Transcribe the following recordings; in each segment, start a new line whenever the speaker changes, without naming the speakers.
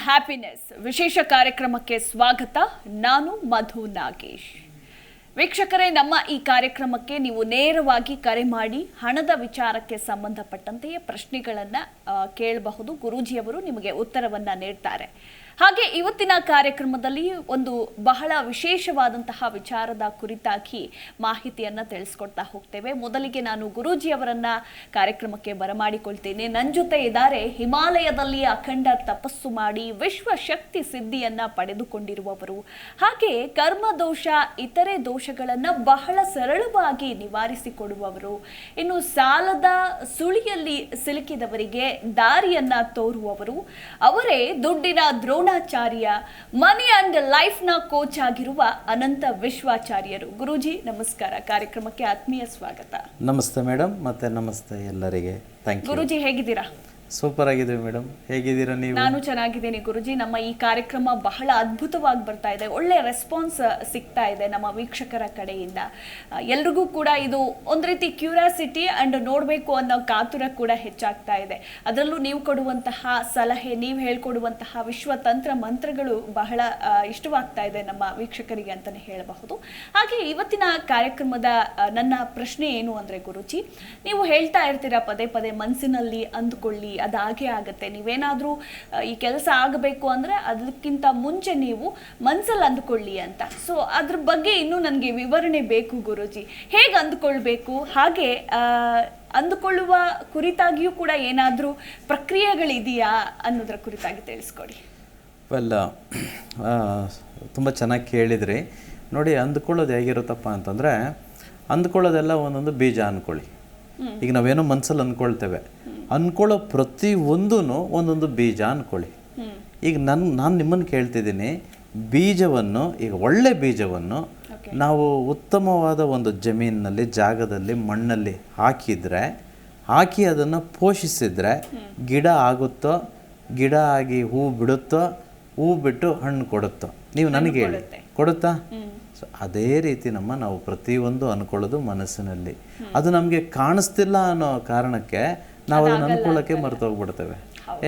Happiness ವಿಶೇಷ ಕಾರ್ಯಕ್ರಮಕ್ಕೆ ಸ್ವಾಗತ. ನಾನು ಮಧು ನಾಗೇಶ್. ವೀಕ್ಷಕರೇ, ನಮ್ಮ ಈ ಕಾರ್ಯಕ್ರಮಕ್ಕೆ ನೀವು ನೇರವಾಗಿ ಕರೆ ಮಾಡಿ ಹಣದ ವಿಚಾರಕ್ಕೆ ಸಂಬಂಧಪಟ್ಟಂತೆಯೇ ಪ್ರಶ್ನೆಗಳನ್ನು ಕೇಳಬಹುದು. ಗುರೂಜಿಯವರು ನಿಮಗೆ ಉತ್ತರವನ್ನು ನೀಡ್ತಾರೆ. ಹಾಗೆ ಇವತ್ತಿನ ಕಾರ್ಯಕ್ರಮದಲ್ಲಿ ಒಂದು ಬಹಳ ವಿಶೇಷವಾದಂತಹ ವಿಚಾರದ ಕುರಿತಾಗಿ ಮಾಹಿತಿಯನ್ನು ತಿಳಿಸ್ಕೊಡ್ತಾ ಹೋಗ್ತೇವೆ. ಮೊದಲಿಗೆ ನಾನು ಗುರೂಜಿಯವರನ್ನ ಕಾರ್ಯಕ್ರಮಕ್ಕೆ ಬರಮಾಡಿಕೊಳ್ತೇನೆ. ನನ್ನ ಜೊತೆ ಇದ್ದಾರೆ ಹಿಮಾಲಯದಲ್ಲಿ ಅಖಂಡ ತಪಸ್ಸು ಮಾಡಿ ವಿಶ್ವ ಶಕ್ತಿ ಸಿದ್ಧಿಯನ್ನ ಪಡೆದುಕೊಂಡಿರುವವರು, ಹಾಗೆ ಕರ್ಮದೋಷ ಇತರೆ ದೋಷಗಳನ್ನು ಬಹಳ ಸರಳವಾಗಿ ನಿವಾರಿಸಿಕೊಡುವವರು, ಇನ್ನು ಸಾಲದ ಸುಳಿಯಲ್ಲಿ ಸಿಲುಕಿದವರಿಗೆ ದಾರಿಯನ್ನ ತೋರುವವರು, ಅವರೇ ದುಡ್ಡಿನ ದ್ರೋಣಾಚಾರ್ಯ, ಮನಿ ಅಂಡ್ ಲೈಫ್ ನ ಕೋಚ್ ಆಗಿರುವ ಅನಂತ ವಿಶ್ವಾಚಾರ್ಯರು. ಗುರೂಜಿ ನಮಸ್ಕಾರ, ಕಾರ್ಯಕ್ರಮಕ್ಕೆ ಆತ್ಮೀಯ ಸ್ವಾಗತ.
ನಮಸ್ತೆ ಮೇಡಮ್, ಮತ್ತೆ ನಮಸ್ತೆ ಎಲ್ಲರಿಗೆ. Thank you.
ಗುರೂಜಿ ಹೇಗಿದ್ದೀರಾ?
ಸೂಪರ್ ಆಗಿದ್ದೀವಿ ಮೇಡಮ್, ಹೇಗಿದ್ದೀರಾ ನೀವು?
ನಾನು ಚೆನ್ನಾಗಿದ್ದೀನಿ ಗುರುಜಿ. ನಮ್ಮ ಈ ಕಾರ್ಯಕ್ರಮ ಬಹಳ ಅದ್ಭುತವಾಗಿ ಬರ್ತಾ ಇದೆ, ಒಳ್ಳೆ ರೆಸ್ಪಾನ್ಸ್ ಸಿಗ್ತಾ ಇದೆ ನಮ್ಮ ವೀಕ್ಷಕರ ಕಡೆಯಿಂದ. ಎಲ್ರಿಗೂ ಕೂಡ ಇದು ಒಂದು ರೀತಿ ಕ್ಯೂರಿಯಾಸಿಟಿ ಅಂಡ್ ನೋಡಬೇಕು ಅನ್ನೋ ಕಾತುರ ಕೂಡ ಹೆಚ್ಚಾಗ್ತಾ ಇದೆ. ಅದರಲ್ಲೂ ನೀವು ಕೊಡುವಂತಹ ಸಲಹೆ, ನೀವು ಹೇಳ್ಕೊಡುವಂತಹ ವಿಶ್ವತಂತ್ರ ಮಂತ್ರಗಳು ಬಹಳ ಇಷ್ಟವಾಗ್ತಾ ಇದೆ ನಮ್ಮ ವೀಕ್ಷಕರಿಗೆ ಅಂತಲೇ ಹೇಳಬಹುದು. ಹಾಗೆ ಇವತ್ತಿನ ಕಾರ್ಯಕ್ರಮದ ನನ್ನ ಪ್ರಶ್ನೆ ಏನು ಅಂದರೆ ಗುರುಜಿ, ನೀವು ಹೇಳ್ತಾ ಇರ್ತೀರಾ ಪದೇ ಪದೇ ಮನಸ್ಸಿನಲ್ಲಿ ಅಂದುಕೊಳ್ಳಿ, ಅದಾಗೆ ಆಗುತ್ತೆ. ನೀವೇನಾದ್ರೂ ಈ ಕೆಲಸ ಆಗಬೇಕು ಅಂದ್ರೆ ಅದಕ್ಕಿಂತ ಮುಂಚೆ ನೀವು ಮನ್ಸಲ್ಲಿ ಅಂದುಕೊಳ್ಳಿ ಅಂತ. ಸೊ ಅದ್ರ ಬಗ್ಗೆ ಇನ್ನೂ ನನಗೆ ವಿವರಣೆ ಬೇಕು ಗುರೂಜಿ. ಹೇಗೆ ಅಂದುಕೊಳ್ಬೇಕು, ಹಾಗೆ ಅಂದುಕೊಳ್ಳುವ ಕುರಿತಾಗಿಯೂ ಕೂಡ ಏನಾದರೂ ಪ್ರಕ್ರಿಯೆಗಳಿದೆಯಾ ಅನ್ನೋದ್ರ ಕುರಿತಾಗಿ ತಿಳಿಸ್ಕೊಡಿ.
ವೆಲ್, ತುಂಬ ಚೆನ್ನಾಗಿ ಕೇಳಿದ್ರಿ. ನೋಡಿ, ಅಂದ್ಕೊಳ್ಳೋದು ಹೇಗಿರುತ್ತಪ್ಪ ಅಂತಂದರೆ, ಅಂದ್ಕೊಳ್ಳೋದೆಲ್ಲ ಒಂದೊಂದು ಬೀಜ ಅಂದ್ಕೊಳ್ಳಿ. ಈಗ ನಾವೇನೋ ಮನಸ್ಸಲ್ಲಿ ಅಂದ್ಕೊಳ್ತೇವೆ, ಅಂದ್ಕೊಳ್ಳೋ ಪ್ರತಿ ಒಂದೂ ಒಂದೊಂದು ಬೀಜ ಅಂದ್ಕೊಳ್ಳಿ. ಈಗ ನಾನು ನಿಮ್ಮನ್ನು ಕೇಳ್ತಿದ್ದೀನಿ, ಬೀಜವನ್ನು, ಈಗ ಒಳ್ಳೆ ಬೀಜವನ್ನು ನಾವು ಉತ್ತಮವಾದ ಒಂದು ಜಮೀನಿನಲ್ಲಿ, ಜಾಗದಲ್ಲಿ, ಮಣ್ಣಲ್ಲಿ ಹಾಕಿ ಅದನ್ನು ಪೋಷಿಸಿದರೆ ಗಿಡ ಆಗುತ್ತೋ, ಗಿಡ ಆಗಿ ಹೂ ಬಿಡುತ್ತೋ, ಹೂ ಬಿಟ್ಟು ಹಣ್ಣು ಕೊಡುತ್ತೋ? ನೀವು ನನಗೆ ಹೇಳಿ, ಕೊಡುತ್ತಾ? ಸೊ ಅದೇ ರೀತಿ ನಾವು ಪ್ರತಿಯೊಂದು ಅಂದ್ಕೊಳ್ಳೋದು ಮನಸ್ಸಿನಲ್ಲಿ. ಅದು ನಮಗೆ ಕಾಣಿಸ್ತಿಲ್ಲ ಅನ್ನೋ ಕಾರಣಕ್ಕೆ ನಾವು ಅದನ್ನು ಅಂದ್ಕೊಳ್ಳೋಕ್ಕೆ ಮರ್ತೋಗ್ಬಿಡ್ತೇವೆ.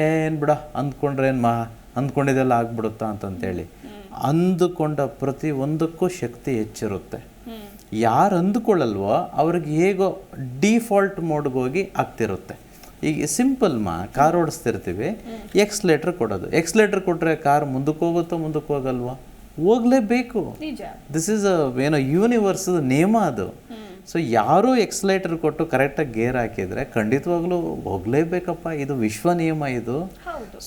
ಏನು ಬಿಡ, ಅಂದ್ಕೊಂಡ್ರೆ ಏನು ಅಂದ್ಕೊಂಡಿದ್ದೆಲ್ಲ ಆಗ್ಬಿಡುತ್ತಾ ಅಂತಂತೇಳಿ. ಅಂದುಕೊಂಡ ಪ್ರತಿ ಒಂದಕ್ಕೂ ಶಕ್ತಿ ಹೆಚ್ಚಿರುತ್ತೆ. ಯಾರು ಅಂದುಕೊಳ್ಳಲ್ವೋ ಅವ್ರಿಗೆ ಹೇಗೋ ಡಿಫಾಲ್ಟ್ ಮೋಡ್ಗೆ ಹೋಗಿ ಆಗ್ತಿರುತ್ತೆ. ಈಗ ಸಿಂಪಲ್ ಕಾರ್ ಓಡಿಸ್ತಿರ್ತೀವಿ, ಎಕ್ಸ್ಲೇಟ್ರ್ ಕೊಡೋದು. ಎಕ್ಸ್ಲೇಟ್ರ್ ಕೊಟ್ಟರೆ ಕಾರ್ ಮುಂದಕ್ಕೆ ಹೋಗುತ್ತೋ, ಮುಂದಕ್ಕೆ ಹೋಗಲ್ವಾ? ಹೋಗಲೇಬೇಕು. ದಿಸ್ ಈಸ್ ಏನೋ ಯೂನಿವರ್ಸ್ ನೇಮ ಅದು. ಸೊ ಯಾರೂ ಎಕ್ಸ್ಲೇಟರ್ ಕೊಟ್ಟು ಕರೆಕ್ಟಾಗಿ ಗೇರ್ ಹಾಕಿದರೆ ಖಂಡಿತವಾಗ್ಲೂ ಹೋಗಲೇಬೇಕಪ್ಪ, ಇದು ವಿಶ್ವ ನಿಯಮ ಇದು.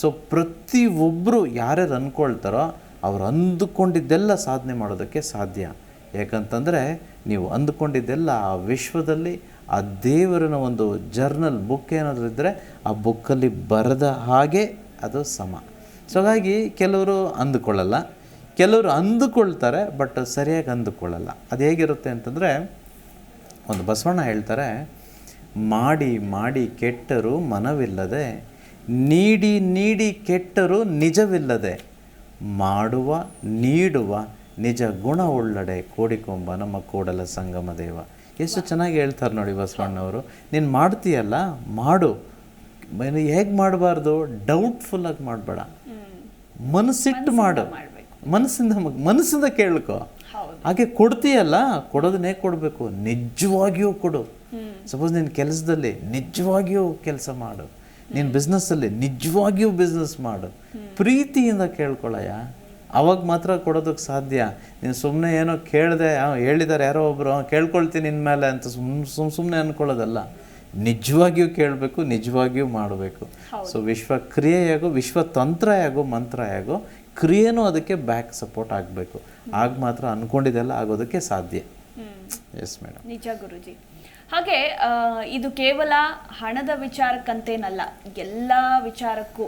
ಸೊ ಪ್ರತಿಯೊಬ್ಬರು ಯಾರ್ಯಾರು ಅಂದ್ಕೊಳ್ತಾರೋ ಅವ್ರು ಅಂದುಕೊಂಡಿದ್ದೆಲ್ಲ ಸಾಧನೆ ಮಾಡೋದಕ್ಕೆ ಸಾಧ್ಯ. ಯಾಕಂತಂದರೆ ನೀವು ಅಂದುಕೊಂಡಿದ್ದೆಲ್ಲ ಆ ವಿಶ್ವದಲ್ಲಿ, ಆ ದೇವರನ ಒಂದು ಜರ್ನಲ್ ಬುಕ್ ಏನಾದರೂ ಇದ್ದರೆ ಆ ಬುಕ್ಕಲ್ಲಿ ಬರೆದ ಹಾಗೆ ಅದು ಸಮ. ಸೊ ಹಾಗಾಗಿ ಕೆಲವರು ಅಂದುಕೊಳ್ಳಲ್ಲ, ಕೆಲವರು ಅಂದುಕೊಳ್ತಾರೆ ಬಟ್ ಸರಿಯಾಗಿ ಅಂದುಕೊಳ್ಳಲ್ಲ. ಅದು ಹೇಗಿರುತ್ತೆ ಅಂತಂದರೆ, ಒಂದು ಬಸವಣ್ಣ ಹೇಳ್ತಾರೆ, ಮಾಡಿ ಮಾಡಿ ಕೆಟ್ಟರು ಮನವಿಲ್ಲದೆ, ನೀಡಿ ನೀಡಿ ಕೆಟ್ಟರು ನಿಜವಿಲ್ಲದೆ, ಮಾಡುವ ನೀಡುವ ನಿಜ ಗುಣ ಉಳ್ಳಡೆ ಕೋಡಿಕೊಂಬ ನಮ್ಮ ಕೂಡಲ ಸಂಗಮ ದೇವ. ಎಷ್ಟು ಚೆನ್ನಾಗಿ ಹೇಳ್ತಾರೆ ನೋಡಿ ಬಸವಣ್ಣವರು. ನೀನು ಮಾಡ್ತೀಯಲ್ಲ, ಮಾಡು. ಹೇಗೆ ಮಾಡಬಾರ್ದು? ಡೌಟ್ಫುಲ್ಲಾಗಿ ಮಾಡಬೇಡ, ಮನಸ್ಸಿಟ್ಟು ಮಾಡು, ಮನಸ್ಸಿಂದ ಕೇಳ್ಕೊ. ಹಾಗೆ ಕೊಡ್ತೀಯಲ್ಲ, ಕೊಡೋದನ್ನೇ ಕೊಡಬೇಕು, ನಿಜವಾಗಿಯೂ ಕೊಡು. ಸಪೋಸ್ ನಿನ್ನ ಕೆಲಸದಲ್ಲಿ ನಿಜವಾಗಿಯೂ ಕೆಲಸ ಮಾಡು, ನಿನ್ನ ಬಿಸ್ನೆಸ್ಸಲ್ಲಿ ನಿಜವಾಗಿಯೂ ಬಿಸ್ನೆಸ್ ಮಾಡು, ಪ್ರೀತಿಯಿಂದ ಕೇಳ್ಕೊಳ್ಳಯ್ಯ. ಅವಾಗ ಮಾತ್ರ ಕೊಡೋದಕ್ಕೆ ಸಾಧ್ಯ. ನೀನು ಸುಮ್ಮನೆ ಏನೋ ಕೇಳಿದೆ, ಹೇಳಿದ್ದಾರೆ ಯಾರೋ ಒಬ್ಬರು, ಕೇಳ್ಕೊಳ್ತೀನಿ ಇನ್ಮೇಲೆ ಅಂತ ಸುಮ್ಮನೆ ಅಂದ್ಕೊಳ್ಳೋದಲ್ಲ. ನಿಜವಾಗಿಯೂ ಕೇಳಬೇಕು, ನಿಜವಾಗಿಯೂ ಮಾಡಬೇಕು. ಸೊ ವಿಶ್ವ ಕ್ರಿಯೆಯಾಗೋ, ವಿಶ್ವತಂತ್ರಯಾಗೋ, ಮಂತ್ರಯಾಗೋ, ಕ್ರಿಯೆನೂ ಅದಕ್ಕೆ ಬ್ಯಾಕ್ ಸಪೋರ್ಟ್ ಆಗಬೇಕು. ಆಗ ಮಾತ್ರ ಅಂದ್ಕೊಂಡಿದ್ದೆಲ್ಲ ಆಗೋದಕ್ಕೆ ಸಾಧ್ಯ. ಎಸ್ ಮೇಡಮ್,
ನಿಜ ಗುರುಜಿ. ಹಾಗೆ ಇದು ಕೇವಲ ಹಣದ ವಿಚಾರಕ್ಕಂತೇನಲ್ಲ, ಎಲ್ಲ ವಿಚಾರಕ್ಕೂ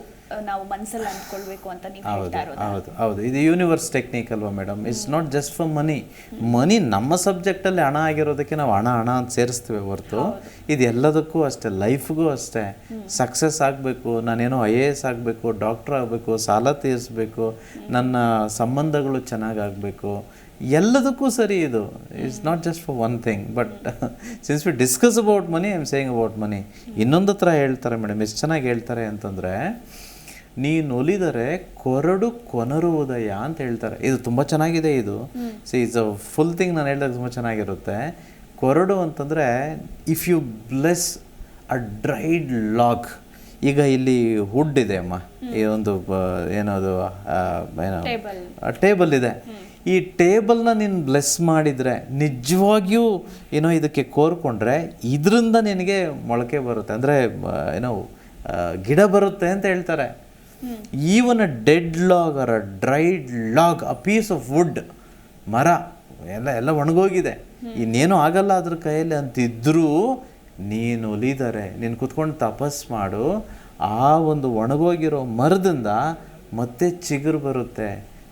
ನಾವು ಮನಸ್ಸಲ್ಲಿ ಅಂದ್ಕೊಳ್ಬೇಕು ಅಂತ ನೀವು ಹೇಳ್ತಾ ಇರೋದು.
ಹೌದು, ಇದು ಯೂನಿವರ್ಸ್ ಟೆಕ್ನಿಕ್ ಅಲ್ವಾ madam? It's not just for money. ನಮ್ಮ ಸಬ್ಜೆಕ್ಟಲ್ಲಿ ಹಣ ಆಗಿರೋದಕ್ಕೆ ನಾವು ಹಣ ಅಂತ ಸೇರಿಸ್ತೀವಿ ಹೊರತು, ಇದು ಎಲ್ಲದಕ್ಕೂ ಅಷ್ಟೇ, ಲೈಫ್ಗೂ ಅಷ್ಟೇ. ಸಕ್ಸಸ್ ಆಗಬೇಕು, ನಾನೇನೋ IAS ಆಗಬೇಕು, ಡಾಕ್ಟರ್ ಆಗಬೇಕು, ಸಾಲ ತೀರಿಸ್ಬೇಕು, ನನ್ನ ಸಂಬಂಧಗಳು ಚೆನ್ನಾಗಾಗಬೇಕು, ಎಲ್ಲದಕ್ಕೂ ಸರಿ ಇದು. It's not just for one thing. But since we discuss about money, I am saying about money. ಇನ್ನೊಂದು ಥರ ಹೇಳ್ತಾರೆ ಮೇಡಮ್, ಎಷ್ಟು ಚೆನ್ನಾಗಿ ಹೇಳ್ತಾರೆ ಅಂತಂದರೆ, ನೀನು ಒಲಿದರೆ ಕೊರಡು ಕೊನರುವುದಯ ಅಂತ ಹೇಳ್ತಾರೆ. ಇದು ತುಂಬ ಚೆನ್ನಾಗಿದೆ. ಇದು ಇಟ್ಸ್ ಅ ಫುಲ್ ಥಿಂಗ್. ನಾನು ಹೇಳಿದಾಗ ತುಂಬ ಚೆನ್ನಾಗಿರುತ್ತೆ. ಕೊರಡು ಅಂತಂದರೆ if you bless a dried log. ಈಗ ಇಲ್ಲಿ ವುಡ್ ಇದೆ ಅಮ್ಮ, ಈ ಒಂದು ಏನದು ಏನೋ ಟೇಬಲ್ ಇದೆ. ಈ ಟೇಬಲ್ನ ನೀನು ಬ್ಲೆಸ್ ಮಾಡಿದರೆ ನಿಜವಾಗಿಯೂ ಏನೋ ಇದಕ್ಕೆ ಕೋರ್ಕೊಂಡ್ರೆ ಇದರಿಂದ ನಿನಗೆ ಮೊಳಕೆ ಬರುತ್ತೆ, ಅಂದರೆ ಏನೋ ಗಿಡ ಬರುತ್ತೆ ಅಂತ ಹೇಳ್ತಾರೆ. Even a dead log or a dried log, a piece of wood, ಮರ ಎಲ್ಲ ಒಣಗೋಗಿದೆ, ಇನ್ನೇನು ಆಗಲ್ಲ ಅದ್ರ ಕೈಯಲ್ಲಿ ಅಂತಿದ್ರೂ ನೀನು ಒಲಿದರೆ, ನೀನು ಕುತ್ಕೊಂಡು ತಪಸ್ ಮಾಡು, ಆ ಒಂದು ಒಣಗೋಗಿರೋ ಮರದಿಂದ ಮತ್ತೆ ಚಿಗುರು ಬರುತ್ತೆ,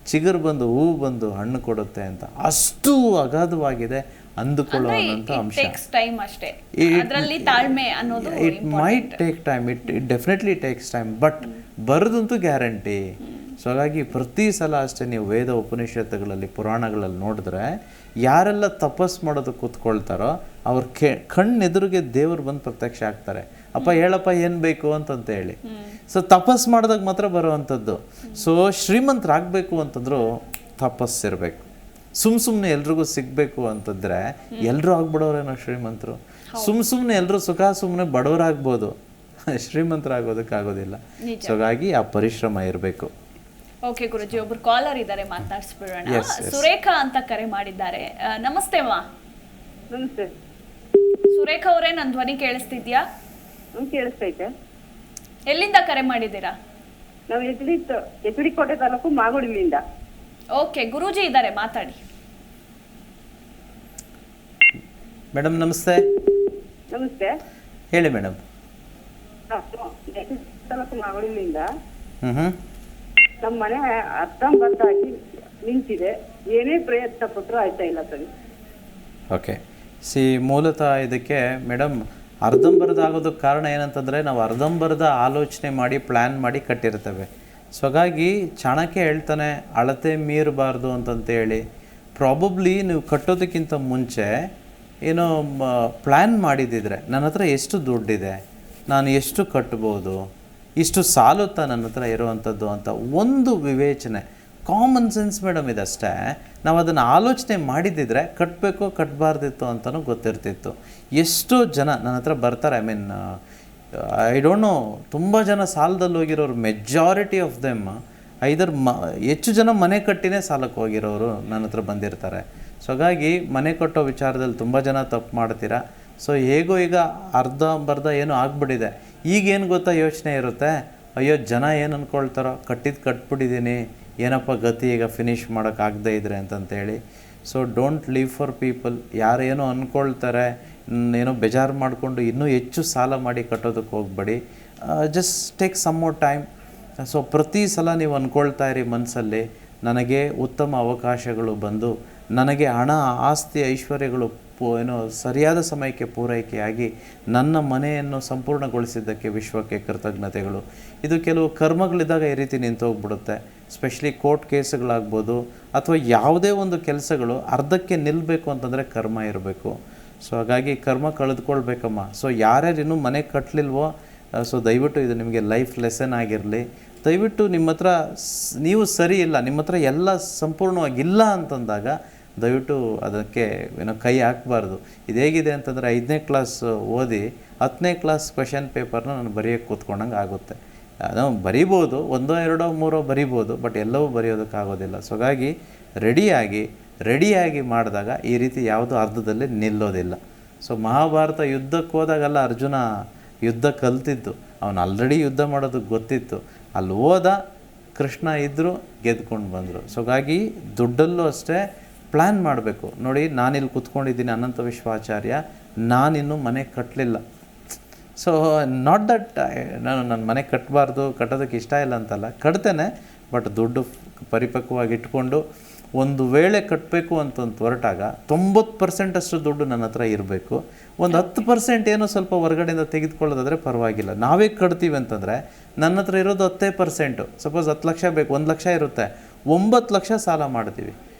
ಚಿಗುರು ಬಂದು ಹೂ ಬಂದು ಹಣ್ಣು ಕೊಡುತ್ತೆ ಅಂತ. ಅಷ್ಟು ಅಗಾಧವಾಗಿದೆ ಅಂದುಕೊಳ್ಳುವಂಥ ಅಂಶ. It might take time, it definitely takes time, but ಬರೋದಂತೂ ಗ್ಯಾರಂಟಿ. ಸೊ ಹಾಗಾಗಿ ಪ್ರತಿ ಸಲ ಅಷ್ಟೇ ನೀವು ವೇದ ಉಪನಿಷತ್ತುಗಳಲ್ಲಿ ಪುರಾಣಗಳಲ್ಲಿ ನೋಡಿದ್ರೆ ಯಾರೆಲ್ಲ ತಪಸ್ ಮಾಡೋದು ಕೂತ್ಕೊಳ್ತಾರೋ ಅವ್ರ ಕಣ್ಣೆದುರಿಗೆ ದೇವರು ಬಂದು ಪ್ರತ್ಯಕ್ಷ ಆಗ್ತಾರೆ. ಅಪ್ಪ ಹೇಳಪ್ಪ ಏನು ಬೇಕು ಅಂತಂತ ಹೇಳಿ. ಸೊ ತಪಸ್ ಮಾಡಿದಾಗ ಮಾತ್ರ ಬರುವಂಥದ್ದು. ಸೊ ಶ್ರೀಮಂತರಾಗಬೇಕು ಅಂತಂದ್ರು ತಪಸ್ಸಿರಬೇಕು. ಸುಮ್ಮನೆ ಎಲ್ರಿಗೂ ಸಿಗಬೇಕು ಅಂತಂದ್ರೆ ಎಲ್ಲರೂ ಆಗ್ಬಿಡೋರೇನೋ ಶ್ರೀಮಂತರು. ಸುಮ್ಮನೆ ಎಲ್ಲರೂ ಸುಮ್ಮನೆ ಬಡವರಾಗ್ಬೋದು, ಶ್ರೀಮಂತರಾಗೋದಕ್ಕಾಗೋದಿಲ್ಲ. ಸೊ ಹಾಗಾಗಿ ಆ ಪರಿಶ್ರಮ ಇರಬೇಕು.
ಓಕೆ ಗುರುಜಿ, ಒಬ್ರು ಕಾಲರ್ ಇದ್ದಾರೆ, ಮಾತನಾಡಿಸ್ಬಿಡೋಣ. ಸುರೇಖಾ ಅಂತ ಕರೆ ಮಾಡಿದ್ದಾರೆ. ನಮಸ್ತೆ ಅಮ್ಮ.
ನಮಸ್ತೆ
ಸುರೇಖಾ ಅವರೇ, ನನ್ನ ಧ್ವನಿ ಕೇಳಿಸ್ತಿದ್ಯಾ?
ಕೇಳಿಸ್ತೈತೆ.
ಎಲ್ಲಿಂದ ಕರೆ ಮಾಡಿದ್ದೀರಾ?
ನಾವು ಎಚ್.ಡಿ. ಕೋಟೆ ತಾಲೂಕು ಮಾಗೋಡಿಲಿಂದ.
ಓಕೆ, ಗುರೂಜಿ ಇದ್ದಾರೆ, ಮಾತಾಡಿ.
ಮೇಡಮ್ ನಮಸ್ತೆ.
ನಮಸ್ತೆ,
ಹೇಳಿ ಮೇಡಮ್.
ತಾಲೂಕು ಮಾಗೋಡಿಲಿಂದ.
ಹ್ಮ್
ನಮ್ಮ ಮನೆ ಅರ್ಧಂಬರ್ಧಾಗಿ ನಿಂತಿದೆ, ಏನೇ ಪ್ರಯತ್ನ ಪಟ್ಟರು ಆಯ್ತಾ ಇಲ್ಲ ಸರಿ.
ಓಕೆ, ಮೂಲತಃ ಇದಕ್ಕೆ ಮೇಡಮ್ ಅರ್ಧಂಬರ್ಧ ಆಗೋದಕ್ಕೆ ಕಾರಣ ಏನಂತಂದರೆ ನಾವು ಅರ್ಧಂಬರ್ಧ ಆಲೋಚನೆ ಮಾಡಿ ಪ್ಲ್ಯಾನ್ ಮಾಡಿ ಕಟ್ಟಿರ್ತೇವೆ. ಸೊ ಹಾಗಾಗಿ ಚಾಣಕ್ಯ ಹೇಳ್ತಾನೆ ಅಳತೆ ಮೀರಬಾರ್ದು ಅಂತಂತೇಳಿ. ಪ್ರಾಬಬ್ಲಿ ನೀವು ಕಟ್ಟೋದಕ್ಕಿಂತ ಮುಂಚೆ ಏನೋ ಪ್ಲ್ಯಾನ್ ಮಾಡಿದ್ದಿದ್ರೆ ನನ್ನ ಹತ್ರ ಎಷ್ಟು ದುಡ್ಡಿದೆ, ನಾನು ಎಷ್ಟು ಕಟ್ಬೋದು, ಇಷ್ಟು ಸಾಲುತ್ತಾ ನನ್ನ ಹತ್ರ ಇರುವಂಥದ್ದು ಅಂತ ಒಂದು ವಿವೇಚನೆ, ಕಾಮನ್ ಸೆನ್ಸ್ ಮೇಡಮ್ ಇದಷ್ಟೇ. ನಾವು ಅದನ್ನು ಆಲೋಚನೆ ಮಾಡಿದ್ದಿದ್ರೆ ಕಟ್ಟಬೇಕೋ ಕಟ್ಟಬಾರ್ದಿತ್ತು ಅಂತಲೂ ಗೊತ್ತಿರ್ತಿತ್ತು. ಎಷ್ಟೋ ಜನ ನನ್ನ ಹತ್ರ ಬರ್ತಾರೆ, ಐ ಡೋಂಟ್ ನೋ, ತುಂಬ ಜನ ಸಾಲದಲ್ಲಿ ಹೋಗಿರೋರು, ಮೆಜಾರಿಟಿ ಆಫ್ ದೆಮ್ ಐದರ್ ಹೆಚ್ಚು ಜನ ಮನೆ ಕಟ್ಟಿನೇ ಸಾಲಕ್ಕೆ ಹೋಗಿರೋರು ನನ್ನ ಹತ್ರ ಬಂದಿರ್ತಾರೆ. ಸೊ ಹಾಗಾಗಿ ಮನೆ ಕಟ್ಟೋ ವಿಚಾರದಲ್ಲಿ ತುಂಬ ಜನ ತಪ್ಪು ಮಾಡ್ತೀರಾ. ಸೊ ಹೇಗೋ ಈಗ ಅರ್ಧಂಬರ್ಧ ಏನೋ ಆಗ್ಬಿಟ್ಟಿದೆ. ಈಗೇನು ಗೊತ್ತಾ ಯೋಚನೆ ಇರುತ್ತೆ, ಅಯ್ಯೋ ಜನ ಏನು ಅಂದ್ಕೊಳ್ತಾರೋ, ಕಟ್ಬಿಟ್ಟಿದ್ದೀನಿ, ಏನಪ್ಪ ಗತಿ ಈಗ ಫಿನಿಷ್ ಮಾಡೋಕ್ಕಾಗದೇ ಇದ್ರೆ ಅಂತಂತೇಳಿ. So don't leave for people. ಯಾರೇನೋ ಅಂದ್ಕೊಳ್ತಾರೆ, ಏನೋ ಬೇಜಾರು ಮಾಡಿಕೊಂಡು ಇನ್ನೂ ಹೆಚ್ಚು ಸಾಲ ಮಾಡಿ ಕಟ್ಟೋದಕ್ಕೆ ಹೋಗ್ಬೇಡಿ. Just take some more time. So ಪ್ರತಿ ಸಲ ನೀವು ಅಂದ್ಕೊಳ್ತಾ ಇರಿ ಮನಸ್ಸಲ್ಲಿ, ನನಗೆ ಉತ್ತಮ ಅವಕಾಶಗಳು ಬಂದು ನನಗೆ ಹಣ ಆಸ್ತಿ ಐಶ್ವರ್ಯಗಳು ಏನೋ ಸರಿಯಾದ ಸಮಯಕ್ಕೆ ಪೂರೈಕೆಯಾಗಿ ನನ್ನ ಮನೆಯನ್ನು ಸಂಪೂರ್ಣಗೊಳಿಸಿದ್ದಕ್ಕೆ ವಿಶ್ವಕ್ಕೆ ಕೃತಜ್ಞತೆಗಳು. ಇದು ಕೆಲವು ಕರ್ಮಗಳಿದ್ದಾಗ ಈ ರೀತಿ ನಿಂತೋಗ್ಬಿಡುತ್ತೆ. ಸ್ಪೆಷಲಿ ಕೋರ್ಟ್ ಕೇಸುಗಳಾಗ್ಬೋದು ಅಥವಾ ಯಾವುದೇ ಒಂದು ಕೆಲಸಗಳು ಅರ್ಧಕ್ಕೆ ನಿಲ್ಲಬೇಕು ಅಂತಂದರೆ ಕರ್ಮ ಇರಬೇಕು. ಸೊ ಹಾಗಾಗಿ ಕರ್ಮ ಕಳೆದುಕೊಳ್ಬೇಕಮ್ಮ. ಸೊ ಯಾರ್ಯಾರು ಇನ್ನೂ ಮನೆ ಕಟ್ಟಲಿಲ್ವೋ, ಸೊ ದಯವಿಟ್ಟು ಇದು ನಿಮಗೆ ಲೈಫ್ ಲೆಸನ್ ಆಗಿರಲಿ. ದಯವಿಟ್ಟು ನಿಮ್ಮ ಹತ್ರ ನೀವು ಸರಿ ಇಲ್ಲ, ನಿಮ್ಮ ಹತ್ರ ಎಲ್ಲ ಸಂಪೂರ್ಣವಾಗಿಲ್ಲ ಅಂತಂದಾಗ ದಯವಿಟ್ಟು ಅದಕ್ಕೆ ಏನೋ ಕೈ ಹಾಕಬಾರ್ದು. ಇದು ಹೇಗಿದೆ ಅಂತಂದರೆ 5ನೇ ಕ್ಲಾಸ್ ಓದಿ 10ನೇ ಕ್ಲಾಸ್ ಕ್ವೆಶನ್ ಪೇಪರ್ನ ನಾನು ಬರೆಯೋಕ್ಕೆ ಕೂತ್ಕೊಂಡಂಗೆ ಆಗುತ್ತೆ. ನಾವು ಬರಿಬೋದು, 1, 2, 3 ಬರಿಬೋದು, ಬಟ್ ಎಲ್ಲವೂ ಬರೆಯೋದಕ್ಕಾಗೋದಿಲ್ಲ. ಸೊ ಹಾಗಾಗಿ ರೆಡಿಯಾಗಿ ಮಾಡಿದಾಗ ಈ ರೀತಿ ಯಾವುದೂ ಅರ್ಧದಲ್ಲಿ ನಿಲ್ಲೋದಿಲ್ಲ. ಸೊ ಮಹಾಭಾರತ ಯುದ್ಧಕ್ಕೆ ಹೋದಾಗೆಲ್ಲ ಅರ್ಜುನ ಯುದ್ಧ ಕಲ್ತಿದ್ದು, ಅವನು ಆಲ್ರೆಡಿ ಯುದ್ಧ ಮಾಡೋದಕ್ಕೆ ಗೊತ್ತಿತ್ತು. ಅಲ್ಲಿ ಹೋದ, ಕೃಷ್ಣ ಇದ್ದರು, ಗೆದ್ಕೊಂಡು ಬಂದರು. ಸೊ ಹಾಗಾಗಿ ದುಡ್ಡಲ್ಲೂ ಅಷ್ಟೇ ಪ್ಲ್ಯಾನ್ ಮಾಡಬೇಕು. ನೋಡಿ, ನಾನಿಲ್ಲಿ ಕೂತ್ಕೊಂಡಿದ್ದೀನಿ ಅನಂತ ವಿಶ್ವಾಚಾರ್ಯ, ನಾನಿನ್ನೂ ಮನೆ ಕಟ್ಟಲಿಲ್ಲ. ಸೊ ನಾಟ್ ದಟ್ ನಾನು ನನ್ನ ಮನೆ ಕಟ್ಟೋದಕ್ಕೆ ಇಷ್ಟ ಇಲ್ಲ ಅಂತಲ್ಲ, ಕಟ್ತೇನೆ, ಬಟ್ ದುಡ್ಡು ಪರಿಪಕ್ವವಾಗಿ ಇಟ್ಕೊಂಡು ಒಂದು ವೇಳೆ ಕಟ್ಟಬೇಕು ಅಂತಂತ ಹೊರಟಾಗ 90% ಅಷ್ಟು ದುಡ್ಡು ನನ್ನ ಹತ್ರ ಇರಬೇಕು. ಒಂದು 10% ಏನೋ ಸ್ವಲ್ಪ ಹೊರಗಡೆಯಿಂದ ತೆಗೆದುಕೊಳ್ಳೋದಾದರೆ ಪರವಾಗಿಲ್ಲ. ನಾವೇ ಕಟ್ತೀವಿ ಅಂತಂದರೆ ನನ್ನ ಹತ್ರ ಇರೋದು 10%. ಸಪೋಸ್ 10 ಲಕ್ಷ ಬೇಕು, 1 ಲಕ್ಷ ಇರುತ್ತೆ, 9 ಲಕ್ಷ ಸಾಲ ಮಾಡ್ತೀವಿ.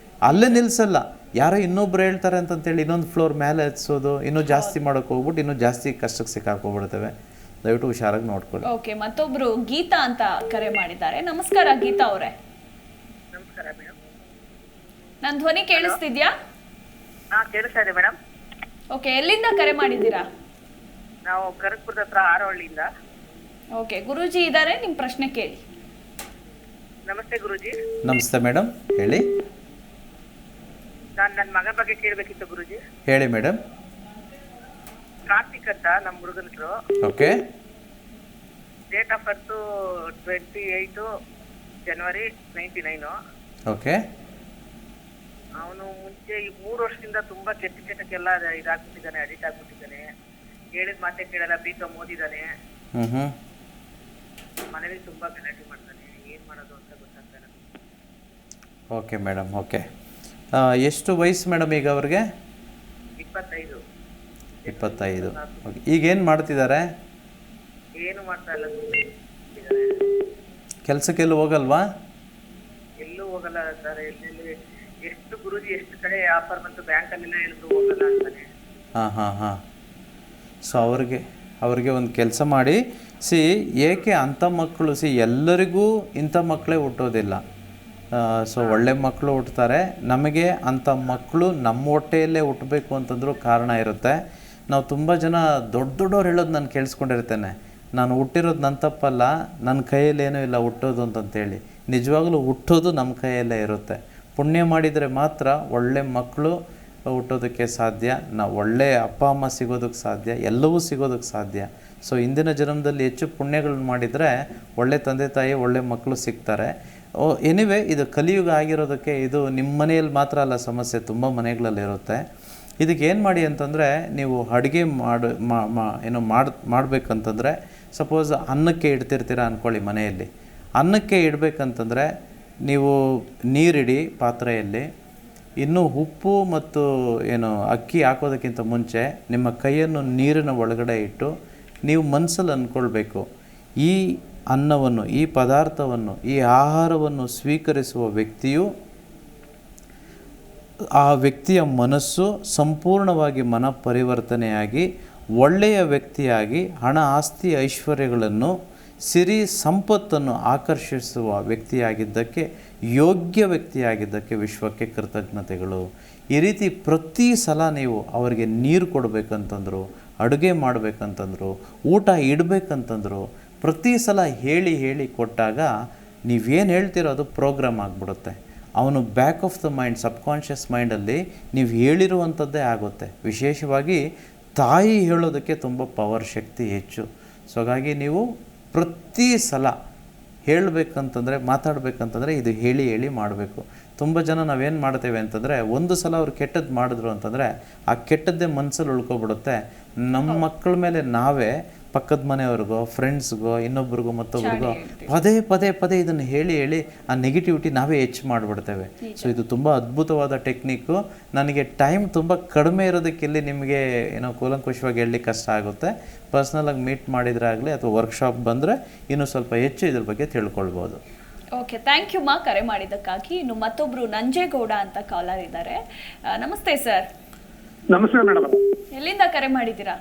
ಅಲ್ಲೇ ನಿಲ್ಲಿಸಲ್ಲ. ಯಾರೋ ಇನ್ನೊಬ್ರು ಹೇಳ್ತಾರೆ ಅಂತಂತೇಳಿ ಇನ್ನೊಂದು ಫ್ಲೋರ್ ಮೇಲೆ ಹತ್ಸೋದು, ಇನ್ನೂ ಜಾಸ್ತಿ ಮಾಡೋಕ್ಕೆ ಹೋಗ್ಬಿಟ್ಟು ಇನ್ನೂ ಜಾಸ್ತಿ ಕಷ್ಟಕ್ಕೆ ಸಿಕ್ಕಾಕೋಗ್ಬಿಡ್ತೇವೆ. ದಯವಿಟ್ಟು ಹುಷಾರಾಗಿ ನೋಡ್ಕೊಳ್ಳಿ.
ಓಕೆ, ಮತ್ತೊಬ್ರು ಗೀತಾ ಅಂತ ಕರೆ ಮಾಡಿದ್ದಾರೆ. ನಮಸ್ಕಾರ ಗೀತಾ ಅವರೇ.
ನಮಸ್ಕಾರ ಮೇಡಮ್.
ನನ್ನ ಧ್ವನಿ ಕೇಳಿಸ್ತಿದ್ಯಾ?
ಕೇಳಿಸ್ತಾ ಇದೆ ಮೇಡಮ್.
ಓಕೆ, ಎಲ್ಲಿಂದ ಕರೆ ಮಾಡಿದ್ದೀರಾ?
ನಾವು ಕರಗ್ಪುರದ ಹತ್ರ ಆರೋಹಳ್ಳಿಯಿಂದ.
ಓಕೆ, ಗುರೂಜಿ ಇದ್ದಾರೆ, ನಿಮ್ಮ ಪ್ರಶ್ನೆ ಕೇಳಿ.
ನಮಸ್ತೆ ಗುರುಜಿ.
ನಮಸ್ತೆ ಮೇಡಮ್, ಹೇಳಿ.
ನಾನು ನನ್ನ ಮಗನ ಬಗ್ಗೆ ಕೇಳಬೇಕಿತ್ತು ಗುರುಜಿ.
ಹೇಳಿ ಮೇಡಮ್.
ಕಾರ್ತಿಕ್ ಅಂತ ನಮ್ಮ ಹುಡುಗನ ಹೆಸರು.
Okay.
Date of birth 28 January 99.
Okay.
ಅವನು ಮುಂಚೆ ಈ 3 ವರ್ಷದಿಂದ ತುಂಬಾ ಕೆಟ್ಟಕ್ಕೆಲ್ಲ ಇದಾಗ್ಬಿಟ್ಟಿದ್ದಾನೆ, ಅಡಿಕ್ಟ್ ಆಗ್ಬಿಟ್ಟಿದ್ದಾನೆ. ಹೇಳಿದ ಮಾತೆ ಕೇಳಲ್ಲ, B.Com ಓದಿದ್ದಾನೆ. ಮನೇಲಿ ತುಂಬಾ ಗಲಾಟೆ ಮಾಡ್ತಾನೆ. ಏನ್ ಮಾಡೋದು ಅಂತ ಗೊತ್ತಾಗ್ತಾ ಇಲ್ಲ.
Okay madam, okay. ಎಷ್ಟು ವಯಸ್ಸು ಮೇಡಮ್ ಈಗ ಅವ್ರಿಗೆ?
25.
25. ಓಕೆ. ಈಗ ಏನು ಮಾಡ್ತಿದ್ದಾರೆ?
ಏನು ಮಾಡ್ತಾ ಇಲ್ಲ.
ಕೆಲಸಕ್ಕೆಲ್ಲೂ ಹೋಗಲ್ವಾ?
ಎಲ್ಲೂ ಹೋಗಲ್ಲ ಸರ್. ಎಲ್ಲೆಲ್ಲಿ ಎಷ್ಟು ಗುರುಜಿ ಎಷ್ಟು ಕಡೆ ಆಫರ್ ಮತ್ತು ಬ್ಯಾಂಕಲ್ಲೆಲ್ಲ ಹೇಳಿದ್ರು ಹೋಗಲ್ಲ ಅಂತಾನೆ.
ಹಾಂ. ಸೊ ಅವ್ರಿಗೆ ಒಂದು ಕೆಲಸ ಮಾಡಿ. ಏಕೆ ಅಂಥ ಮಕ್ಕಳು ಎಲ್ಲರಿಗೂ ಇಂಥ ಮಕ್ಕಳೇ ಹುಟ್ಟೋದಿಲ್ಲ. ಸೊ ಒಳ್ಳೆ ಮಕ್ಕಳು ಹುಟ್ಟುತ್ತಾರೆ. ನಮಗೆ ಅಂಥ ಮಕ್ಕಳು ನಮ್ಮ ಹೊಟ್ಟೆಯಲ್ಲೇ ಹುಟ್ಟಬೇಕು ಅಂತಂದ್ರೂ ಕಾರಣ ಇರುತ್ತೆ. ನಾವು ತುಂಬ ಜನ ದೊಡ್ಡವ್ರು ಹೇಳೋದು ನಾನು ಕೇಳಿಸ್ಕೊಂಡಿರ್ತೇನೆ, ನಾನು ಹುಟ್ಟಿರೋದು ನನ್ನ ತಪ್ಪಲ್ಲ, ನನ್ನ ಕೈಯಲ್ಲೇನೂ ಇಲ್ಲ ಹುಟ್ಟೋದು ಅಂತಂತೇಳಿ. ನಿಜವಾಗ್ಲೂ ಹುಟ್ಟೋದು ನಮ್ಮ ಕೈಯಲ್ಲೇ ಇರುತ್ತೆ. ಪುಣ್ಯ ಮಾಡಿದರೆ ಮಾತ್ರ ಒಳ್ಳೆ ಮಕ್ಕಳು ಹುಟ್ಟೋದಕ್ಕೆ ಸಾಧ್ಯ, ನಾವು ಒಳ್ಳೆಯ ಅಪ್ಪ ಅಮ್ಮ ಸಿಗೋದಕ್ಕೆ ಸಾಧ್ಯ, ಎಲ್ಲವೂ ಸಿಗೋದಕ್ಕೆ ಸಾಧ್ಯ. ಸೊ ಇಂದಿನ ಜನ್ಮದಲ್ಲಿ ಹೆಚ್ಚು ಪುಣ್ಯಗಳನ್ನ ಮಾಡಿದರೆ ಒಳ್ಳೆ ತಂದೆ ತಾಯಿ ಒಳ್ಳೆ ಮಕ್ಕಳು ಸಿಗ್ತಾರೆ. ಎನಿವೆ, ಇದು ಕಲಿಯುಗ ಆಗಿರೋದಕ್ಕೆ ಇದು ನಿಮ್ಮ ಮನೆಯಲ್ಲಿ ಮಾತ್ರ ಅಲ್ಲ ಸಮಸ್ಯೆ, ತುಂಬ ಮನೆಗಳಲ್ಲಿರುತ್ತೆ. ಇದಕ್ಕೆ ಏನು ಮಾಡಿ ಅಂತಂದರೆ, ನೀವು ಅಡುಗೆ ಮಾಡಬೇಕಂತಂದರೆ, ಸಪೋಸ್ ಅನ್ನಕ್ಕೆ ಇಡ್ತಿರ್ತೀರ ಅಂದ್ಕೊಳ್ಳಿ ಮನೆಯಲ್ಲಿ. ಅನ್ನಕ್ಕೆ ಇಡಬೇಕಂತಂದರೆ ನೀವು ನೀರಿಡಿ ಪಾತ್ರೆಯಲ್ಲಿ. ಇನ್ನು ಉಪ್ಪು ಮತ್ತು ಅಕ್ಕಿ ಹಾಕೋದಕ್ಕಿಂತ ಮುಂಚೆ ನಿಮ್ಮ ಕೈಯನ್ನು ನೀರಿನ ಒಳಗಡೆ ಇಟ್ಟು ನೀವು ಮನಸ್ಸಲ್ಲಿ ಅಂದ್ಕೊಳ್ಬೇಕು, ಈ ಅನ್ನವನ್ನು, ಈ ಪದಾರ್ಥವನ್ನು, ಈ ಆಹಾರವನ್ನು ಸ್ವೀಕರಿಸುವ ವ್ಯಕ್ತಿಯು, ಆ ವ್ಯಕ್ತಿಯ ಮನಸ್ಸು ಸಂಪೂರ್ಣವಾಗಿ ಮನಪರಿವರ್ತನೆಯಾಗಿ ಒಳ್ಳೆಯ ವ್ಯಕ್ತಿಯಾಗಿ ಹಣ ಆಸ್ತಿ ಐಶ್ವರ್ಯಗಳನ್ನು ಸಿರಿ ಸಂಪತ್ತನ್ನು ಆಕರ್ಷಿಸುವ ವ್ಯಕ್ತಿಯಾಗಿದ್ದಕ್ಕೆ, ಯೋಗ್ಯ ವ್ಯಕ್ತಿಯಾಗಿದ್ದಕ್ಕೆ ವಿಶ್ವಕ್ಕೆ ಕೃತಜ್ಞತೆಗಳು. ಈ ರೀತಿ ಪ್ರತಿ ಸಲ ನೀವು ಅವರಿಗೆ ನೀರು ಕೊಡಬೇಕಂತಂದ್ರು, ಅಡುಗೆ ಮಾಡಬೇಕಂತಂದ್ರು, ಊಟ ಇಡಬೇಕಂತಂದ್ರು, ಪ್ರತಿ ಸಲ ಹೇಳಿ ಕೊಟ್ಟಾಗ ನೀವೇನು ಹೇಳ್ತೀರೋ ಅದು ಪ್ರೋಗ್ರಾಮ್ ಆಗಿಬಿಡುತ್ತೆ. ಅವನು back of the mind, subconscious ಮೈಂಡಲ್ಲಿ ನೀವು ಹೇಳಿರುವಂಥದ್ದೇ ಆಗುತ್ತೆ. ವಿಶೇಷವಾಗಿ ತಾಯಿ ಹೇಳೋದಕ್ಕೆ ತುಂಬ ಪವರ್ ಶಕ್ತಿ ಹೆಚ್ಚು. ಸೊ ಹಾಗಾಗಿ ನೀವು ಪ್ರತಿ ಸಲ ಹೇಳಬೇಕಂತಂದರೆ, ಮಾತಾಡಬೇಕಂತಂದರೆ ಇದು ಹೇಳಿ ಮಾಡಬೇಕು. ತುಂಬ ಜನ ನಾವೇನು ಮಾಡ್ತೇವೆ ಅಂತಂದರೆ, ಒಂದು ಸಲ ಅವ್ರು ಕೆಟ್ಟದ್ದು ಮಾಡಿದ್ರು ಅಂತಂದರೆ ಆ ಕೆಟ್ಟದ್ದೇ ಮನಸ್ಸಲ್ಲಿ ಉಳ್ಕೊಬಿಡುತ್ತೆ. ನಮ್ಮ ಮಕ್ಕಳ ಮೇಲೆ ನಾವೇ ಪಕ್ಕದ ಮನೆಯವ್ರಿಗೋ, ಫ್ರೆಂಡ್ಸ್ಗೋ, ಇನ್ನೊಬ್ರಿಗೋ, ಮತ್ತೊಬ್ರಿಗೋ ಪದೇ ಇದನ್ನು ಹೇಳಿ ಆ ನೆಗೆಟಿವಿಟಿ ನಾವೇ ಹೆಚ್ಚು ಮಾಡಿಬಿಡ್ತೇವೆ. ಸೊ ಇದು ತುಂಬ ಅದ್ಭುತವಾದ ಟೆಕ್ನಿಕ್ಕು. ನನಗೆ ಟೈಮ್ ತುಂಬ ಕಡಿಮೆ ಇರೋದಕ್ಕೆ ಇಲ್ಲಿ ನಿಮಗೆ ಕೂಲಂಕುಷವಾಗಿ ಹೇಳಲಿಕ್ಕೆ ಕಷ್ಟ ಆಗುತ್ತೆ. ಪರ್ಸ್ನಲಾಗಿ ಮೀಟ್ ಮಾಡಿದ್ರೆ ಆಗಲಿ ಅಥವಾ ವರ್ಕ್ಶಾಪ್ ಬಂದರೆ ಇನ್ನೂ ಸ್ವಲ್ಪ ಹೆಚ್ಚು ಇದ್ರ ಬಗ್ಗೆ ತಿಳ್ಕೊಳ್ಬೋದು.
ಓಕೆ, ಥ್ಯಾಂಕ್ ಯು ಮಾ ಕರೆ ಮಾಡಿದ್ದಕ್ಕಾಗಿ. ಇನ್ನು ಮತ್ತೊಬ್ರು ನಂಜೇಗೌಡ ಅಂತ ಕಾಲರ್ ಇದ್ದಾರೆ. ನಮಸ್ತೆ ಸರ್.
ನಮಸ್ಕಾರ ಮೇಡಮ್.
ಎಲ್ಲಿಂದ ಕರೆ ಮಾಡಿದ್ದೀರಾ?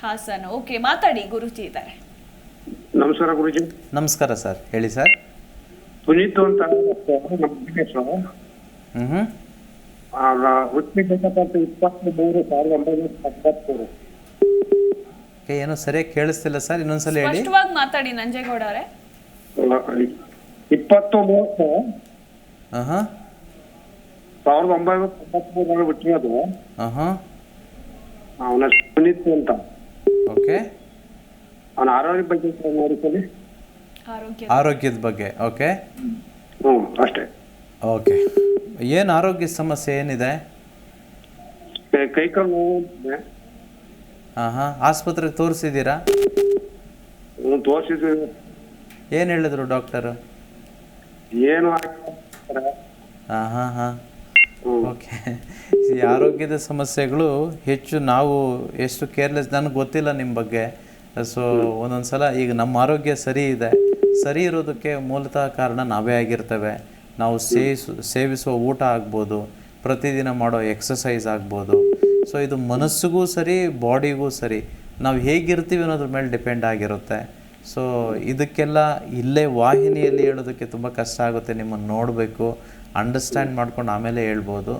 ಹಾಸನ್. ಓಕೆ, ಮಾತಾಡಿ, ಗುರುಜಿ ಇದ್ದಾರೆ.
ನಮಸ್ಕಾರ ಗುರುಜಿ.
ನಮಸ್ಕಾರ ಸರ್, ಹೇಳಿ ಸರ್.
ಪುನೀತ್ ಅಂತ
ಏನೋ ಸರಿಯಾಗಿ ಕೇಳಿಸ್ತಿಲ್ಲ ಸರ್, ಇನ್ನೊಂದ್ಸಲ ಹೇಳಿ.
ಸ್ಪಷ್ಟವಾಗಿ ಮಾತಾಡಿ ನಂಜೇಗೌಡ ಅವರೇ.
1993 ಬಿಟ್ಟಿರೋದು. ಅವನ ಪುನೀತ್ ಅಂತ.
ಓಕೆ.
ಅವನ ಆರೋಗ್ಯ ಬಗ್ಗೆ ನೋಡಿಕೊಳ್ಳಿ.
ಆರೋಗ್ಯದ ಬಗ್ಗೆ. ಓಕೆ.
ಅಷ್ಟೇ.
ಓಕೆ. ಏನು ಆರೋಗ್ಯ ಸಮಸ್ಯೆ ಏನಿದೆ?
ಕೈಕಾಲು ನೋವು.
ಆಸ್ಪತ್ರೆಗೆ ತೋರಿಸಿದ್ದೀರಾ?
ತೋರಿಸಿದ್ದೀವಿ.
ಏನು ಹೇಳಿದ್ರು ಡಾಕ್ಟರು?
ಏನು
ಓಕೆ. ಈ ಆರೋಗ್ಯದ ಸಮಸ್ಯೆಗಳು ಹೆಚ್ಚು ನಾವು ಎಷ್ಟು ಕೇರ್ಲೆಸ್, ನನಗೆ ಗೊತ್ತಿಲ್ಲ ನಿಮ್ಮ ಬಗ್ಗೆ. ಸೊ ಒಂದೊಂದು ಸಲ ಈಗ ನಮ್ಮ ಆರೋಗ್ಯ ಸರಿ ಇದೆ, ಸರಿ ಇರೋದಕ್ಕೆ ಮೂಲತಃ ಕಾರಣ ನಾವೇ ಆಗಿರ್ತೇವೆ. ನಾವು ಸೇವಿಸುವ ಊಟ ಆಗ್ಬೋದು, ಪ್ರತಿದಿನ ಮಾಡೋ ಎಕ್ಸಸೈಸ್ ಆಗ್ಬೋದು. ಸೊ ಇದು ಮನಸ್ಸಿಗೂ ಸರಿ, ಬಾಡಿಗೂ ಸರಿ. ನಾವು ಹೇಗಿರ್ತೀವಿ ಅನ್ನೋದ್ರ ಮೇಲೆ ಡಿಪೆಂಡ್ ಆಗಿರುತ್ತೆ. ಸೊ ಇದಕ್ಕೆಲ್ಲ ಇಲ್ಲೇ ವಾಹಿನಿಯಲ್ಲಿ ಹೇಳೋದಕ್ಕೆ ತುಂಬ ಕಷ್ಟ ಆಗುತ್ತೆ. ನಿಮ್ಮನ್ನು ನೋಡಬೇಕು, ಅಂಡರ್ಸ್ಟ್ಯಾಂಡ್ ಮಾಡ್ಕೊಂಡು ಆಮೇಲೆ ಹೇಳ್ಬೋದು.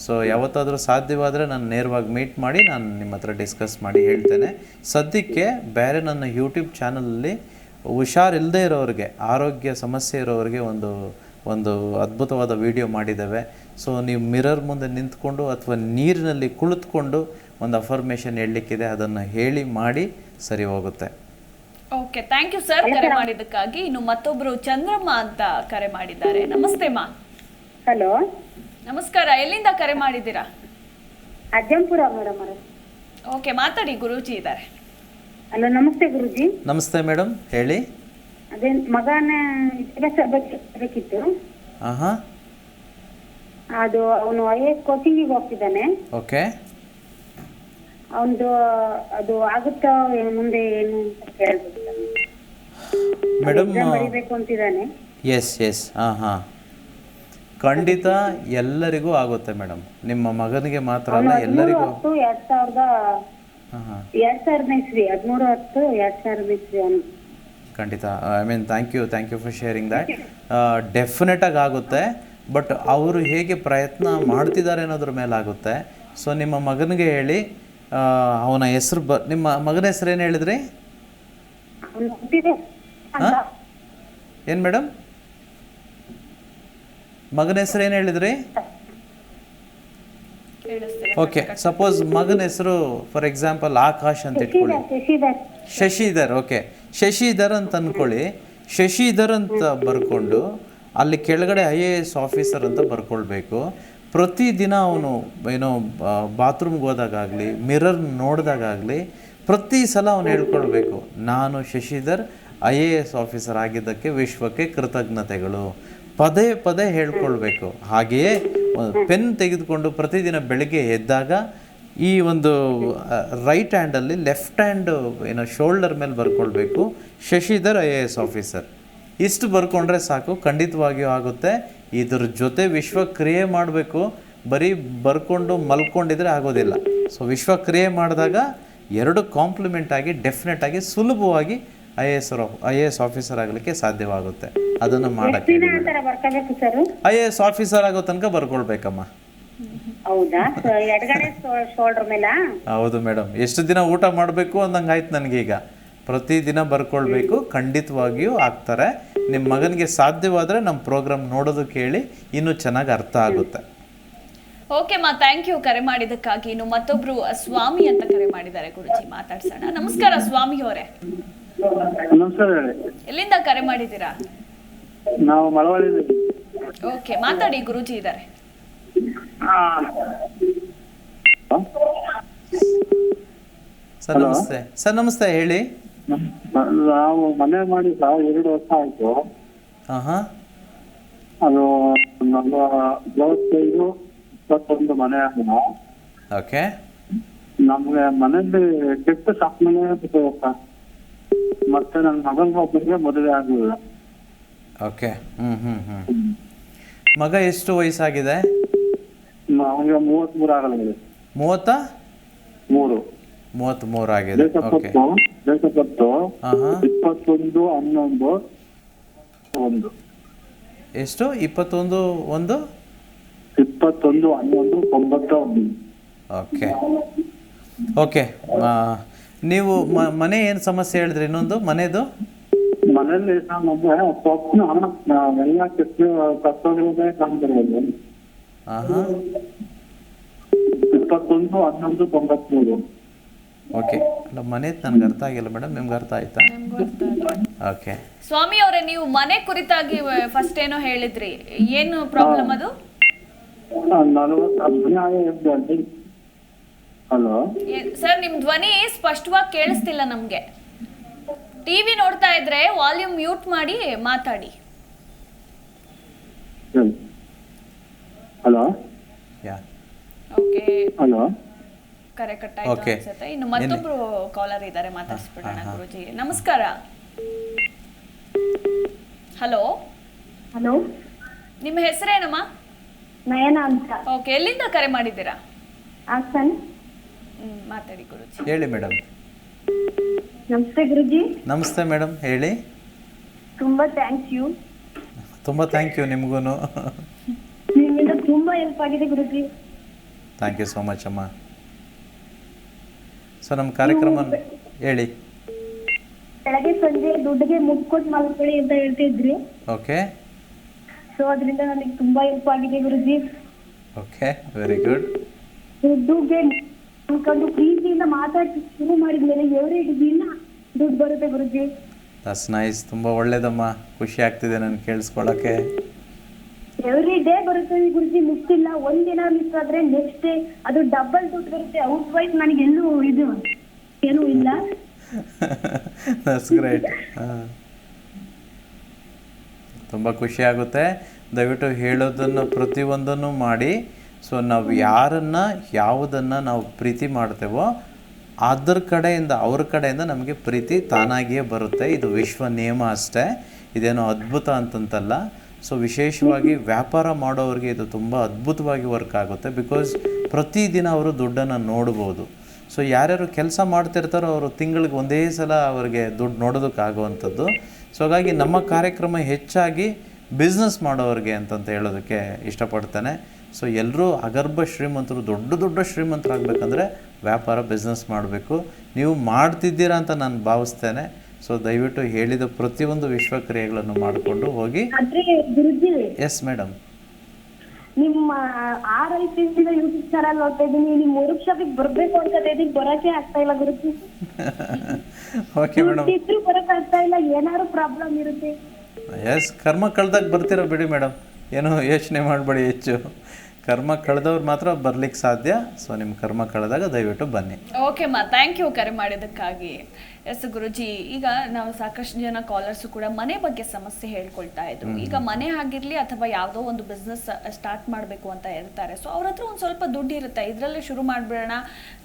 ಸೊ ಯಾವತ್ತಾದರೂ ಸಾಧ್ಯವಾದರೆ ನಾನು ನೇರವಾಗಿ ಮೀಟ್ ಮಾಡಿ ನಾನು ನಿಮ್ಮ ಹತ್ರ ಡಿಸ್ಕಸ್ ಮಾಡಿ ಹೇಳ್ತೇನೆ. ಸದ್ಯಕ್ಕೆ ಬೇರೆ ನನ್ನ ಯೂಟ್ಯೂಬ್ ಚಾನಲಲ್ಲಿ ಹುಷಾರಿಲ್ಲದೆ ಇರೋರಿಗೆ, ಆರೋಗ್ಯ ಸಮಸ್ಯೆ ಇರೋರಿಗೆ ಒಂದು ಅದ್ಭುತವಾದ ವಿಡಿಯೋ ಮಾಡಿದ್ದೇವೆ. ಸೊ ನೀವು ಮಿರರ್ ಮುಂದೆ ನಿಂತ್ಕೊಂಡು ಅಥವಾ ನೀರಿನಲ್ಲಿ ಕುಳಿತುಕೊಂಡು ಒಂದು ಅಫರ್ಮೇಷನ್ ಹೇಳಲಿಕ್ಕಿದೆ, ಅದನ್ನು ಹೇಳಿ ಮಾಡಿ ಸರಿ ಹೋಗುತ್ತೆ.
ಓಕೆ, ಥ್ಯಾಂಕ್ ಯು ಸರ್ ಕರೆ ಮಾಡಿದ್ದಕ್ಕಾಗಿ. ಇನ್ನು ಮತ್ತೊಬ್ರು ಚಂದ್ರಮ್ಮ ಅಂತ ಕರೆ ಮಾಡಿದ್ದಾರೆ. ನಮಸ್ತೆ ಮಾ.
ಹಲೋ,
ನಮಸ್ಕಾರ. ಎಲ್ಲಿಂದ ಕರೆ ಮಾಡಿದ್ದೀರಾ?
ಅಜ್ಜಂಪುರ ಮೇಡಮ್ ಅವರೇ.
ಓಕೆ, ಮಾತಾಡಿ, ಗುರೂಜಿ ಇದ್ದಾರೆ.
ಹಲೋ, ನಮಸ್ತೆ ಗುರುಜಿ.
ನಮಸ್ತೆ ಮೇಡಮ್, ಹೇಳಿ.
ಅದೇ ಮಗನ ವಿದ್ಯಾಭ್ಯಾಸ ಬಗ್ಗೆ ಬೇಕಿತ್ತು.
ಹಾಂ,
ಅದು ಅವನು IAS ಕೋಚಿಂಗಿಗೆ ಹೋಗ್ತಿದ್ದಾನೆ.
ಓಕೆ
ಅವನದು ಅದು ಆಗುತ್ತಾ ಮುಂದೆ ಏನು ಅಂತ ಕೇಳ್ಬೇಕು.
ಮೇಡಮ್,
ಬರೀಬೇಕು ಅಂತಿದ್ದಾನೆ.
ಎಸ್ ಹಾಂ, ಖಂಡಿತ ಎಲ್ಲರಿಗೂ ಆಗುತ್ತೆ ಮೇಡಮ್. ನಿಮ್ಮ ಮಗನಿಗೆ ಮಾತ್ರ ಅಲ್ಲ, ಎಲ್ಲರಿಗೂ.
2000 ಇಸ್ವಿ 13/10/2000 ಇಸ್ವಿ ಅವನು.
ಖಂಡಿತ. I mean thank you for sharing that. ಡೆಫಿನೆಟಾಗಿ ಆಗುತ್ತೆ, ಬಟ್ ಅವರು ಹೇಗೆ ಪ್ರಯತ್ನ ಮಾಡ್ತಿದ್ದಾರೆ ಅನ್ನೋದ್ರ ಮೇಲೆ ಆಗುತ್ತೆ. ಸೊ ನಿಮ್ಮ ಮಗನಿಗೆ ಹೇಳಿ, ಅವನ ಹೆಸರು ನಿಮ್ಮ ಮಗನ ಹೆಸರು ಏನು ಹೇಳಿದ್ರಿ? ಹಾಂ, ಏನು ಮೇಡಮ್? ಮಗನ ಹೆಸರು ಏನು ಹೇಳಿದ್ರಿ? ಓಕೆ, ಸಪೋಸ್ ಮಗನ ಹೆಸರು ಫಾರ್ ಎಕ್ಸಾಂಪಲ್ ಆಕಾಶ್ ಅಂತ ಇಟ್ಕೊಳ್ಳಿ. ಶಶಿಧರ್. ಓಕೆ, ಶಶಿಧರ್ ಅಂತ ಅಂದ್ಕೊಳ್ಳಿ. ಶಶಿಧರ್ ಅಂತ ಬರ್ಕೊಂಡು ಅಲ್ಲಿ ಕೆಳಗಡೆ IAS ಆಫೀಸರ್ ಅಂತ ಬರ್ಕೊಳ್ಬೇಕು. ಪ್ರತಿದಿನ ಅವನು ಬಾತ್ರೂಮ್ಗೆ ಹೋದಾಗಲಿ, ಮಿರರ್ ನೋಡಿದಾಗಲಿ, ಪ್ರತಿ ಸಲ ಅವನು ಹೇಳ್ಕೊಳ್ಬೇಕು, ನಾನು ಶಶಿಧರ್ IAS ಆಫೀಸರ್ ಆಗಿದ್ದಕ್ಕೆ ವಿಶ್ವಕ್ಕೆ ಕೃತಜ್ಞತೆಗಳು. ಪದೇ ಪದೇ ಹೇಳ್ಕೊಳ್ಬೇಕು. ಹಾಗೆಯೇ ಪೆನ್ ತೆಗೆದುಕೊಂಡು ಪ್ರತಿದಿನ ಬೆಳಗ್ಗೆ ಎದ್ದಾಗ ಈ ಒಂದು ರೈಟ್ ಹ್ಯಾಂಡಲ್ಲಿ ಲೆಫ್ಟ್ ಹ್ಯಾಂಡ್ ಶೋಲ್ಡರ್ ಮೇಲೆ ಬರ್ಕೊಳ್ಬೇಕು, ಶಶಿಧರ್ IAS ಆಫೀಸರ್. ಇಷ್ಟು ಬರ್ಕೊಂಡ್ರೆ ಸಾಕು, ಖಂಡಿತವಾಗಿಯೂ ಆಗುತ್ತೆ. ಇದ್ರ ಜೊತೆ ವಿಶ್ವಕ್ರಿಯೆ ಮಾಡಬೇಕು. ಬರೀ ಬರ್ಕೊಂಡು ಮಲ್ಕೊಂಡಿದ್ರೆ ಆಗೋದಿಲ್ಲ. ಸೊ ವಿಶ್ವಕ್ರಿಯೆ ಮಾಡಿದಾಗ ಎರಡು ಕಾಂಪ್ಲಿಮೆಂಟ್ ಆಗಿ ಡೆಫಿನೆಟ್ ಆಗಿ ಸುಲಭವಾಗಿ IAS ಆಫೀಸರ್ ಆಗಲಿಕ್ಕೆ ಸಾಧ್ಯವಾಗುತ್ತೆ. ಅದನ್ನು ಮಾಡೋಕ್ಕೆ IAS ಆಫೀಸರ್ ಆಗೋ ತನಕ ಬರ್ಕೊಳ್ಬೇಕಮ್ಮ.
ಹೌದಾ? ಎಡಗಡೆ ಶೋಲ್ಡರ್ ಮೇಲೆ?
ಹೌದು ಮೇಡಮ್. ಎಷ್ಟು ದಿನ ಊಟ ಮಾಡಬೇಕು ಅಂದಂಗೆ ಆಯ್ತು ನನಗೀಗ. ಪ್ರತಿದಿನ ಬರ್ಕೊಳ್ಬೇಕು, ಖಂಡಿತವಾಗಿಯೂ ಆಗ್ತಾರೆ. ನಿಮ್ಮ ಮಗನಿಗೆ ಸಾಧ್ಯವಾದರೆ ನಮ್ಮ ಪ್ರೋಗ್ರಾಮ್ ನೋಡೋದಕ್ಕೆ ಹೇಳಿ, ಇನ್ನೂ ಚೆನ್ನಾಗಿ ಅರ್ಥ ಆಗುತ್ತೆ.
ಓಕೆ ಮಾ, ಥ್ಯಾಂಕ್ ಯು ಕರೆ ಮಾಡಿದ್ದಕ್ಕಾಗಿ. ಇನ್ನು ಮತ್ತೊಬ್ರು ಸ್ವಾಮಿ ಅಂತ ಕರೆ ಮಾಡಿದ್ದಾರೆ. ಗುರುಜಿ ಮಾತಾಡ್ಸೋಣ. ನಮಸ್ಕಾರ ಸ್ವಾಮಿ ಅವರೇ.
ನಮಸ್ಕಾರ.
ಎಲ್ಲಿಂದ ಕರೆ ಮಾಡಿದ್ದೀರಾ?
ನಾವು ಮಳವಳ್ಳಿ.
ಓಕೆ, ಮಾತಾಡಿ, ಗುರುಜಿ ಇದ್ದಾರೆ.
ಸರ್ ನಮಸ್ತೆ. ಸರ್ ನಮಸ್ತೆ, ಹೇಳಿ.
ನಾವು ಮನೆ ಮಾಡಿ 2 ವರ್ಷ ಆಯ್ತು.
ಹಾಂ,
ಅದು 25-21 ಮನೆ ಆಗಿದೆ.
ಓಕೆ.
ನಮ್ಗೆ ಮನೆಯಲ್ಲಿ ಕೆಟ್ಟ ಸಾಕ್ಮನೆ ಮತ್ತೆ ನನ್ನ ಮಗನ ಒಬ್ಬರಿಗೆ ಮದುವೆ ಆಗಲಿಲ್ಲ.
ಓಕೆ. ಮಗ ಎಷ್ಟು ವಯಸ್ಸಾಗಿದೆ?
ಅವನಿಗೆ 33 ಆಗಲಿದೆ.
33 ಆಗಿದೆ. ಓಕೆ.
21-11-1.
ಎಷ್ಟು? 21-1?
21-11-91.
Okay okay. ನೀವು ಮನೆ ಏನು ಸಮಸ್ಯೆ ಹೇಳಿದ್ರಿ? ಇನ್ನೊಂದು ಮನೆದು
ಮನೆಯಲ್ಲಿ ನಮಗೆ ಸ್ವಪ್ನ ಎಲ್ಲ ಕಷ್ಟಗಳೇ ಕಾಣ್ತಿರೋದು. 21-11-93.
ಓಕೆ. ಅಲ್ಲ, ಮನೆ ನನಗೆ ಅರ್ಥ ಆಗಿಲ್ಲ ಮೇಡಮ್, ನಿಮ್ಗೆ ಅರ್ಥ ಆಯ್ತಾ? ಓಕೆ.
ಸ್ವಾಮಿ ಅವರೇ, ನೀವು ಮನೆ ಕುರಿತಾಗಿ ಫಸ್ಟ್ ಏನೋ ಹೇಳಿದ್ರಿ, ಏನು ಪ್ರಾಬ್ಲಮ್ ಅದು?
ಹಲೋ
ಸರ್, ನಿಮ್ ಧ್ವನಿ ಸ್ಪಷ್ಟವಾಗಿ ಕೇಳಿಸ್ತಿಲ್ಲ ನಮ್ಗೆ. ಟಿವಿ ನೋಡ್ತಾ ಇದ್ರೆ ವಾಲ್ಯೂಮ್ ಮ್ಯೂಟ್ ಮಾಡಿ ಮಾತಾಡಿ.
ಹಲೋ.
Okay,
hello.
ಕರೆ ಕಟ್ಟಾಯ್ತು ಅನ್ಸುತ್ತೆ. ಇನ್ನು ಮತ್ತೊಬ್ರು ಕಾಲರ್ ಇದ್ದಾರೆ, ಮಾತಾಡ್ಸ್ಬಿಡೋಣ. ಗುರುಜಿ ನಮಸ್ಕಾರ. ಹಲೋ.
ಹಲೋ,
ನಿಮ್ಮ ಹೆಸರೇನಮ್ಮ?
ನಯನ ಅಂತ.
ಓಕೆ, ಎಲ್ಲಿಂದ ಕರೆ ಮಾಡಿದ್ದೀರಾ?
ಹಾಸನ್.
ಮಾತಾಡಿ ಗುರುಜಿ.
ಹೇಳಿ ಮೇಡಮ್.
ನಮಸ್ತೆ ಗುರುಜಿ.
ನಮಸ್ತೆ ಮೇಡಮ್, ಹೇಳಿ.
ತುಂಬಾ ಥ್ಯಾಂಕ್ಸ್ ಯು.
ತುಂಬ ಥ್ಯಾಂಕ್ ಯು ನಿಮಗೂ.
ನಿಮ್ಮಿಂದ ತುಂಬಾ ಹೆಲ್ಪ್ ಆಗಿದೆ ಗುರುಜಿ.
ಥ್ಯಾಂಕ್ ಯು ಸೋ ಮಚ್ ಅಮ್ಮ. ಸೊ ನಮ್ಮ ಕಾರ್ಯಕ್ರಮ ಹೇಳಿ.
ಬೆಳಗ್ಗೆ ಸಂಜೆ ದುಡ್ಡಿಗೆ ಮುಟ್ಕೊಟ್ಟು ಮಲ್ಕೊಳ್ಳಿ ಅಂತ ಹೇಳ್ತಿದ್ರಿ.
ಓಕೆ.
ಸೊ ಅದರಿಂದ ನನಗೆ ತುಂಬಾ ಹೆಲ್ಪ್ ಆಗಿದೆ ಗುರುಜಿ.
Okay, very good.
ದುಡ್ಡುಗೆ ಅನ್ಕೊಂಡು ಪ್ರೀತಿಯಿಂದ ಮಾತಾಡಿ ಶುರು ಮಾಡಿದ್ಮೇಲೆ ಎವ್ರಿ ದಿನ ದುಡ್ಡು ಬರುತ್ತೆ ಗುರುಜಿ.
That's nice. ತುಂಬ ಒಳ್ಳೇದಮ್ಮ, ಖುಷಿ ಆಗ್ತಿದೆ ನನಗೆ ಕೇಳಿಸ್ಕೊಳ್ಳೋಕ್ಕೆ.
ಎವ್ರಿ ಡೇ ಬರುತ್ತೆ ಗುರುಜಿ, ಮಿಸ್ ಇಲ್ಲ. ಒಂದಿನ ಮಿಸ್ ಆದ್ರೆ ನೆಕ್ಸ್ಟ್ ಡೇ ಅದು ಡಬಲ್ ದುಡ್ಡು ಬರುತ್ತೆ. ಹೌಸ್ ವೈಫ್ ನನಗೆ ಎಲ್ಲೂ ಇದು ಏನೂ ಇಲ್ಲ.
That's great. ತುಂಬ ಖುಷಿ ಆಗುತ್ತೆ. ದಯವಿಟ್ಟು ಹೇಳೋದನ್ನು ಪ್ರತಿಯೊಂದನ್ನು ಮಾಡಿ. ಸೊ ನಾವು ಯಾರನ್ನು ಯಾವುದನ್ನು ನಾವು ಪ್ರೀತಿ ಮಾಡ್ತೇವೋ ಅದ್ರ ಕಡೆಯಿಂದ ಅವ್ರ ಕಡೆಯಿಂದ ನಮಗೆ ಪ್ರೀತಿ ತಾನಾಗಿಯೇ ಬರುತ್ತೆ. ಇದು ವಿಶ್ವ ನಿಯಮ ಅಷ್ಟೇ, ಇದೇನೋ ಅದ್ಭುತ ಅಂತಂತಲ್ಲ. ಸೊ ವಿಶೇಷವಾಗಿ ವ್ಯಾಪಾರ ಮಾಡೋರಿಗೆ ಇದು ತುಂಬ ಅದ್ಭುತವಾಗಿ ವರ್ಕ್ ಆಗುತ್ತೆ. ಬಿಕಾಸ್ ಪ್ರತಿದಿನ ಅವರು ದುಡ್ಡನ್ನು ನೋಡ್ಬೋದು. ಸೊ ಯಾರ್ಯಾರು ಕೆಲಸ ಮಾಡ್ತಿರ್ತಾರೋ ಅವರು ತಿಂಗಳಿಗೆ ಒಂದೇ ಸಲ ಅವರಿಗೆ ದುಡ್ಡು ನೋಡೋದಕ್ಕಾಗುವಂಥದ್ದು. ಸೊ ಹಾಗಾಗಿ ನಮ್ಮ ಕಾರ್ಯಕ್ರಮ ಹೆಚ್ಚಾಗಿ ಬಿಸ್ನೆಸ್ ಮಾಡೋರಿಗೆ ಅಂತಂತ ಹೇಳೋದಕ್ಕೆ ಇಷ್ಟಪಡ್ತೇನೆ. ಸೊ ಎಲ್ಲರೂ ಅಗರ್ಭ ಶ್ರೀಮಂತರು, ದೊಡ್ಡ ದೊಡ್ಡ ಶ್ರೀಮಂತರಾಗಬೇಕಂದ್ರೆ ವ್ಯಾಪಾರ ಬಿಸ್ನೆಸ್ ಮಾಡಬೇಕು. ನೀವು ಮಾಡ್ತಿದ್ದೀರಾ ಅಂತ ನಾನು ಭಾವಿಸ್ತೇನೆ. ಸೊ ದಯವಿಟ್ಟು ಹೇಳಿದ ಪ್ರತಿಯೊಂದು ವಿಶ್ವಕ್ರಿಯೆಗಳನ್ನು ಮಾಡಿಕೊಂಡು ಹೋಗಿ.
ಆದ್ರೆ ಗುರುಜಿ,
ಎಸ್ ಮೇಡಮ್.
ನಿಮ್ಮ RICC ಯೂಟ್ಯೂಬ್ ಚಾನಲ್ ನೋಡ್ತಾ ಇದ್ದೀನಿ. ನಿಮ್ ವರ್ಕ್ಶಾಪಿಗೆ ಬರ್ಬೇಕು ಅಂತ ಇದ್ದೀನಿ, ಬರಕ್ಕೆ ಆಗ್ತಾ ಇಲ್ಲ ಗುರುಜಿ.
Okay madam.
ಇದ್ರು ಬರಕ್ ಆಗ್ತಾ ಇಲ್ಲ, ಏನಾದ್ರು ಪ್ರಾಬ್ಲಮ್ ಇರುತ್ತೆ.
ಎಸ್, ಕರ್ಮ ಕಳ್ದಾಗ ಬರ್ತೀರಾ ಬಿಡಿ ಮೇಡಮ್, ಏನೋ ಯೋಚನೆ ಮಾಡಬೇಡಿ ಹೆಚ್ಚು. ಕರ್ಮ ಕಳೆದವ್ರು ಮಾತ್ರ ಬರ್ಲಿಕ್ಕೆ ಸಾಧ್ಯ. ಸೊ ನಿಮ್ಮ ಕರ್ಮ ಕಳೆದಾಗ ದಯವಿಟ್ಟು ಬನ್ನಿ.
ಓಕೆ ಮಾ, ಥ್ಯಾಂಕ್ ಯು ಕರೆ ಮಾಡಿದ್ದಕ್ಕಾಗಿ. ಎಸ್ ಗುರುಜಿ, ಈಗ ನಾವು ಸಾಕಷ್ಟು ಜನ ಕಾಲರ್ಸು ಕೂಡ ಮನೆ ಬಗ್ಗೆ ಸಮಸ್ಯೆ ಹೇಳ್ಕೊಳ್ತಾ ಇದ್ರು. ಈಗ ಮನೆ ಆಗಿರ್ಲಿ ಅಥವಾ ಯಾವುದೋ ಒಂದು ಬಿಸ್ನೆಸ್ ಸ್ಟಾರ್ಟ್ ಮಾಡಬೇಕು ಅಂತ ಇರ್ತಾರೆ. ಸೊ ಅವ್ರ ಹತ್ರ ಒಂದು ಸ್ವಲ್ಪ ದುಡ್ಡು ಇರುತ್ತೆ, ಇದರಲ್ಲೇ ಶುರು ಮಾಡಿಬಿಡೋಣ.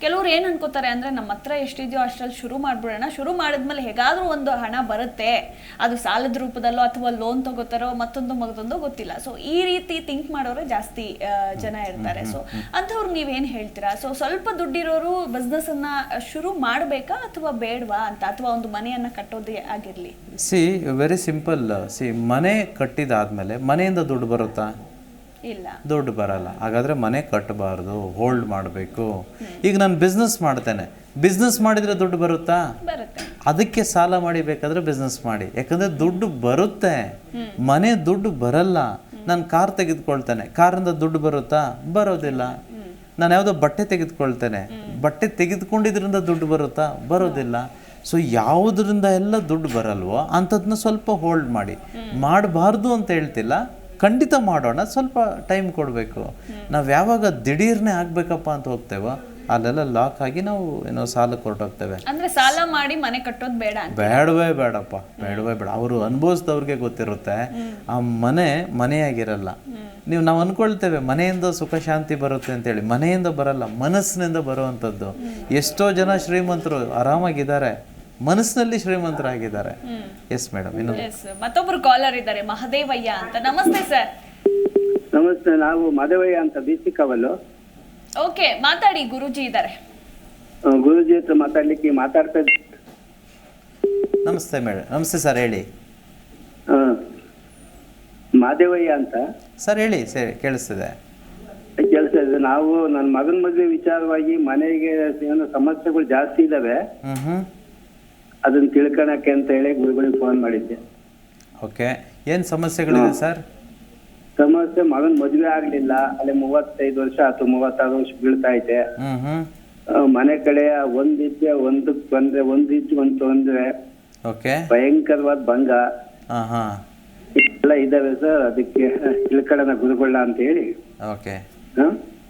ಕೆಲವ್ರು ಏನು ಅನ್ಕೋತಾರೆ ಅಂದರೆ ನಮ್ಮ ಹತ್ರ ಎಷ್ಟಿದೆಯೋ ಅಷ್ಟರಲ್ಲಿ ಶುರು ಮಾಡಿಬಿಡೋಣ, ಶುರು ಮಾಡಿದ್ಮೇಲೆ ಹೇಗಾದರೂ ಒಂದು ಹಣ ಬರುತ್ತೆ, ಅದು ಸಾಲದ ರೂಪದಲ್ಲೋ ಅಥವಾ ಲೋನ್ ತಗೋತಾರೋ ಮತ್ತೊಂದು ಗೊತ್ತಿಲ್ಲ. ಸೊ ಈ ರೀತಿ ಥಿಂಕ್ ಮಾಡೋರು ಜಾಸ್ತಿ ಜನ ಇರ್ತಾರೆ. ಸೊ ಅಂಥವ್ರು ನೀವೇನು ಹೇಳ್ತೀರಾ? ಸೊ ಸ್ವಲ್ಪ ದುಡ್ಡಿರೋರು ಬಿಸ್ನೆಸ್ ಅನ್ನ ಶುರು ಮಾಡಬೇಕಾ ಅಥವಾ ಬೇಡವಾ ಅಂತ, ಅಥವಾ ಒಂದು ಮನೆಯನ್ನ ಕಟ್ಟೋದೇ ಆಗಿರ್ಲಿ?
Very simple. ಮನೆ ಕಟ್ಟಿದಾದ್ಮೇಲೆ ಮನೆಯಿಂದ ದುಡ್ಡು ಬರುತ್ತಾ?
ಇಲ್ಲ,
ದುಡ್ಡು ಬರಲ್ಲ. ಹಾಗಾದ್ರೆ ಮನೆ ಕಟ್ಟಬಾರ್ದು, ಹೋಲ್ಡ್ ಮಾಡಬೇಕು. ಈಗ ನಾನು ಬಿಸ್ನೆಸ್ ಮಾಡ್ತೇನೆ, ಬಿಸ್ನೆಸ್ ಮಾಡಿದ್ರೆ ದುಡ್ಡು ಬರುತ್ತಾ?
ಬರುತ್ತೆ.
ಅದಕ್ಕೆ ಸಾಲ ಮಾಡಿ ಬೇಕಾದ್ರೆ ಬಿಸ್ನೆಸ್ ಮಾಡಿ, ಯಾಕಂದ್ರೆ ದುಡ್ಡು ಬರುತ್ತೆ. ಮನೆ ದುಡ್ಡು ಬರಲ್ಲ. ನಾನು ಕಾರ್ ತೆಗೆದುಕೊಳ್ತೇನೆ, ಕಾರಿಂದ ದುಡ್ಡು ಬರುತ್ತಾ? ಬರೋದಿಲ್ಲ. ನಾನು ಯಾವುದೋ ಬಟ್ಟೆ ತೆಗೆದುಕೊಳ್ತೇನೆ, ಬಟ್ಟೆ ತೆಗೆದುಕೊಂಡಿದ್ರಿಂದ ದುಡ್ಡು ಬರುತ್ತಾ? ಬರೋದಿಲ್ಲ. ಸೊ ಯಾವುದರಿಂದ ಎಲ್ಲ ದುಡ್ಡು ಬರಲ್ವೋ ಅಂಥದ್ದನ್ನ ಸ್ವಲ್ಪ ಹೋಲ್ಡ್ ಮಾಡಿ. ಮಾಡಬಾರ್ದು ಅಂತ ಹೇಳ್ತಿಲ್ಲ, ಖಂಡಿತ ಮಾಡೋಣ, ಸ್ವಲ್ಪ ಟೈಮ್ ಕೊಡಬೇಕು. ನಾವು ಯಾವಾಗ ದಿಢೀರ್ನೆ ಆಗ್ಬೇಕಪ್ಪ ಅಂತ ಹೋಗ್ತೇವೋ ಅಲ್ಲೆಲ್ಲ ಲಾಕ್ ಆಗಿ ನಾವು ಏನೋ ಸಾಲಕ್ಕೆ ಹೊರಟೋಗ್ತೇವೆ.
ಅಂದ್ರೆ ಸಾಲ ಮಾಡಿ ಮನೆ ಕಟ್ಟೋದು ಬೇಡ ಅಂತ?
ಬೇಡವೇ ಬೇಡ. ಅವರು ಅನುಭವಿಸಿದವ್ರಿಗೆ ಗೊತ್ತಿರುತ್ತೆ. ಆ ಮನೆಯಾಗಿರಲ್ಲ. ನಾವು ಅನ್ಕೊಳ್ತೇವೆ ಮನೆಯಿಂದ ಸುಖ ಶಾಂತಿ ಬರುತ್ತೆ ಅಂತೇಳಿ. ಮನೆಯಿಂದ ಬರಲ್ಲ, ಮನಸ್ಸಿನಿಂದ ಬರುವಂಥದ್ದು. ಎಷ್ಟೋ ಜನ ಶ್ರೀಮಂತರು ಆರಾಮಾಗಿದ್ದಾರೆ, ಮನಸ್ಸಿನಲ್ಲಿ ಶ್ರೀಮಂತರಾಗಿದ್ದಾರೆ. Yes madam.
ಮತ್ತೊಬ್ರು ಕಾಲರ್ ಇದ್ದಾರೆ, ಮಹದೇವಯ್ಯ ಅಂತ. ನಮಸ್ತೆ ಸರ್.
ನಮಸ್ತೆ, ನಾವು ಮದವಯ್ಯ ಅಂತ BC ಕವಲು.
ಓಕೆ, ಮಾತಾಡಿ, ಗುರುಜಿ ಇದ್ದಾರೆ.
ಗುರುಜಿ ಹತ್ರ ಮಾತಾಡ್ತಾ ಇದ್ದೆ.
ನಮಸ್ತೆ ಮೇಡಮ್. ನಮಸ್ತೆ ಸರ್, ಹೇಳಿ.
ಮಾದೇವಯ್ಯ ಅಂತ
ಸರ್ ಹೇಳಿ. ಸರಿ, ಕೇಳಿಸ್ತಿದೆ.
ಕೆಲಸ ಇದೆ. ನಾವು ನನ್ನ ಮಗನ ಮದುವೆ ವಿಚಾರವಾಗಿ ಮನೆಗೆ ಏನೋ ಸಮಸ್ಯೆಗಳು ಜಾಸ್ತಿ ಇದಾವೆ, ಅದನ್ನ ತಿಳ್ಕೊಳಕ್ಕೆ ಅಂತ ಹೇಳಿ ಗುರುಗಳಿಗೆ ಫೋನ್ ಮಾಡಿದ್ದೆ.
ಓಕೆ, ಏನು ಸಮಸ್ಯೆಗಳಿದೆ ಸರ್?
ಸಮಸ್ಯೆ, ಮಗನ ಮದುವೆ ಆಗ್ಲಿಲ್ಲ, ಅಲ್ಲಿ 35 ವರ್ಷ ಆಯ್ತು, 36 ವರ್ಷ ಬೀಳ್ತಾ ಐತೆ. ಮನೆ ಕಡೆ ಒಂದಿದ್ದೆ ಒಂದಕ್ಕೆ ಬಂದ್ರೆ ಒಂದ್ ತೊಂದ್ರೆ, ಭಯಂಕರವಾದ ಭಂಗ ಎಲ್ಲ ಇದಾವೆ ಸರ್. ಅದಕ್ಕೆ ತಿಳ್ಕೊಳ್ಳೋಣ ಗುರುಗಳ ಅಂತ ಹೇಳಿ.
ಓಕೆ,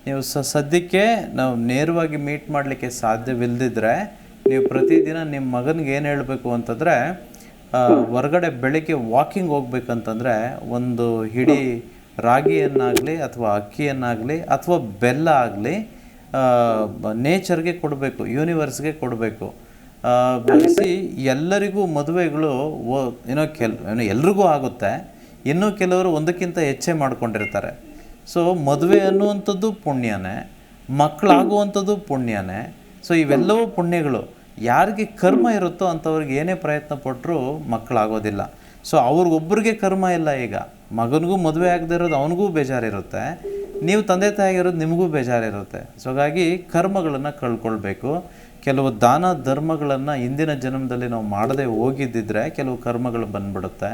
ನೀವು ಸದ್ಯಕ್ಕೆ ನಾವು ನೇರವಾಗಿ ಮೀಟ್ ಮಾಡಲಿಕ್ಕೆ ಸಾಧ್ಯವಿಲ್ಲದಿದ್ರೆ ನೀವು ಪ್ರತಿದಿನ ನಿಮ್ಮ ಮಗನಿಗೆ ಏನು ಹೇಳಬೇಕು ಅಂತಂದರೆ, ಹೊರಗಡೆ ಬೆಳಿಗ್ಗೆ ವಾಕಿಂಗ್ ಹೋಗ್ಬೇಕಂತಂದರೆ ಒಂದು ಹಿಡಿ ರಾಗಿಯನ್ನಾಗಲಿ ಅಥವಾ ಅಕ್ಕಿಯನ್ನಾಗಲಿ ಅಥವಾ ಬೆಲ್ಲ ಆಗಲಿ ನೇಚರ್ಗೆ ಕೊಡಬೇಕು, ಯೂನಿವರ್ಸ್ಗೆ ಕೊಡಬೇಕು. ಎಲ್ಲರಿಗೂ ಮದುವೆಗಳು ಎಲ್ರಿಗೂ ಆಗುತ್ತೆ. ಇನ್ನೂ ಕೆಲವರು ಒಂದಕ್ಕಿಂತ ಹೆಚ್ಚೇ ಮಾಡ್ಕೊಂಡಿರ್ತಾರೆ. ಸೊ ಮದುವೆ ಅನ್ನುವಂಥದ್ದು ಪುಣ್ಯನೇ, ಮಕ್ಕಳಾಗುವಂಥದ್ದು ಪುಣ್ಯನೇ. ಸೊ ಇವೆಲ್ಲವೂ ಪುಣ್ಯಗಳು. ಯಾರಿಗೆ ಕರ್ಮ ಇರುತ್ತೋ ಅಂಥವ್ರಿಗೆ ಏನೇ ಪ್ರಯತ್ನ ಪಟ್ಟರೂ ಮಕ್ಕಳಾಗೋದಿಲ್ಲ. ಸೊ ಅವ್ರಿಗೊಬ್ಬರಿಗೆ ಕರ್ಮ ಇಲ್ಲ. ಈಗ ಮಗನಿಗೂ ಮದುವೆ ಆಗದೆ ಇರೋದು ಅವನಿಗೂ ಬೇಜಾರಿರುತ್ತೆ, ನೀವು ತಂದೆ ತಾಯಿಗಿರೋದು ನಿಮಗೂ ಬೇಜಾರಿರುತ್ತೆ. ಸೊ ಹಾಗಾಗಿ ಕರ್ಮಗಳನ್ನು ಕಳ್ಕೊಳ್ಬೇಕು. ಕೆಲವು ದಾನ ಧರ್ಮಗಳನ್ನು ಹಿಂದಿನ ಜನ್ಮದಲ್ಲಿ ನಾವು ಮಾಡದೆ ಹೋಗಿದ್ದಿದ್ರೆ ಕೆಲವು ಕರ್ಮಗಳು ಬಂದ್ಬಿಡುತ್ತೆ.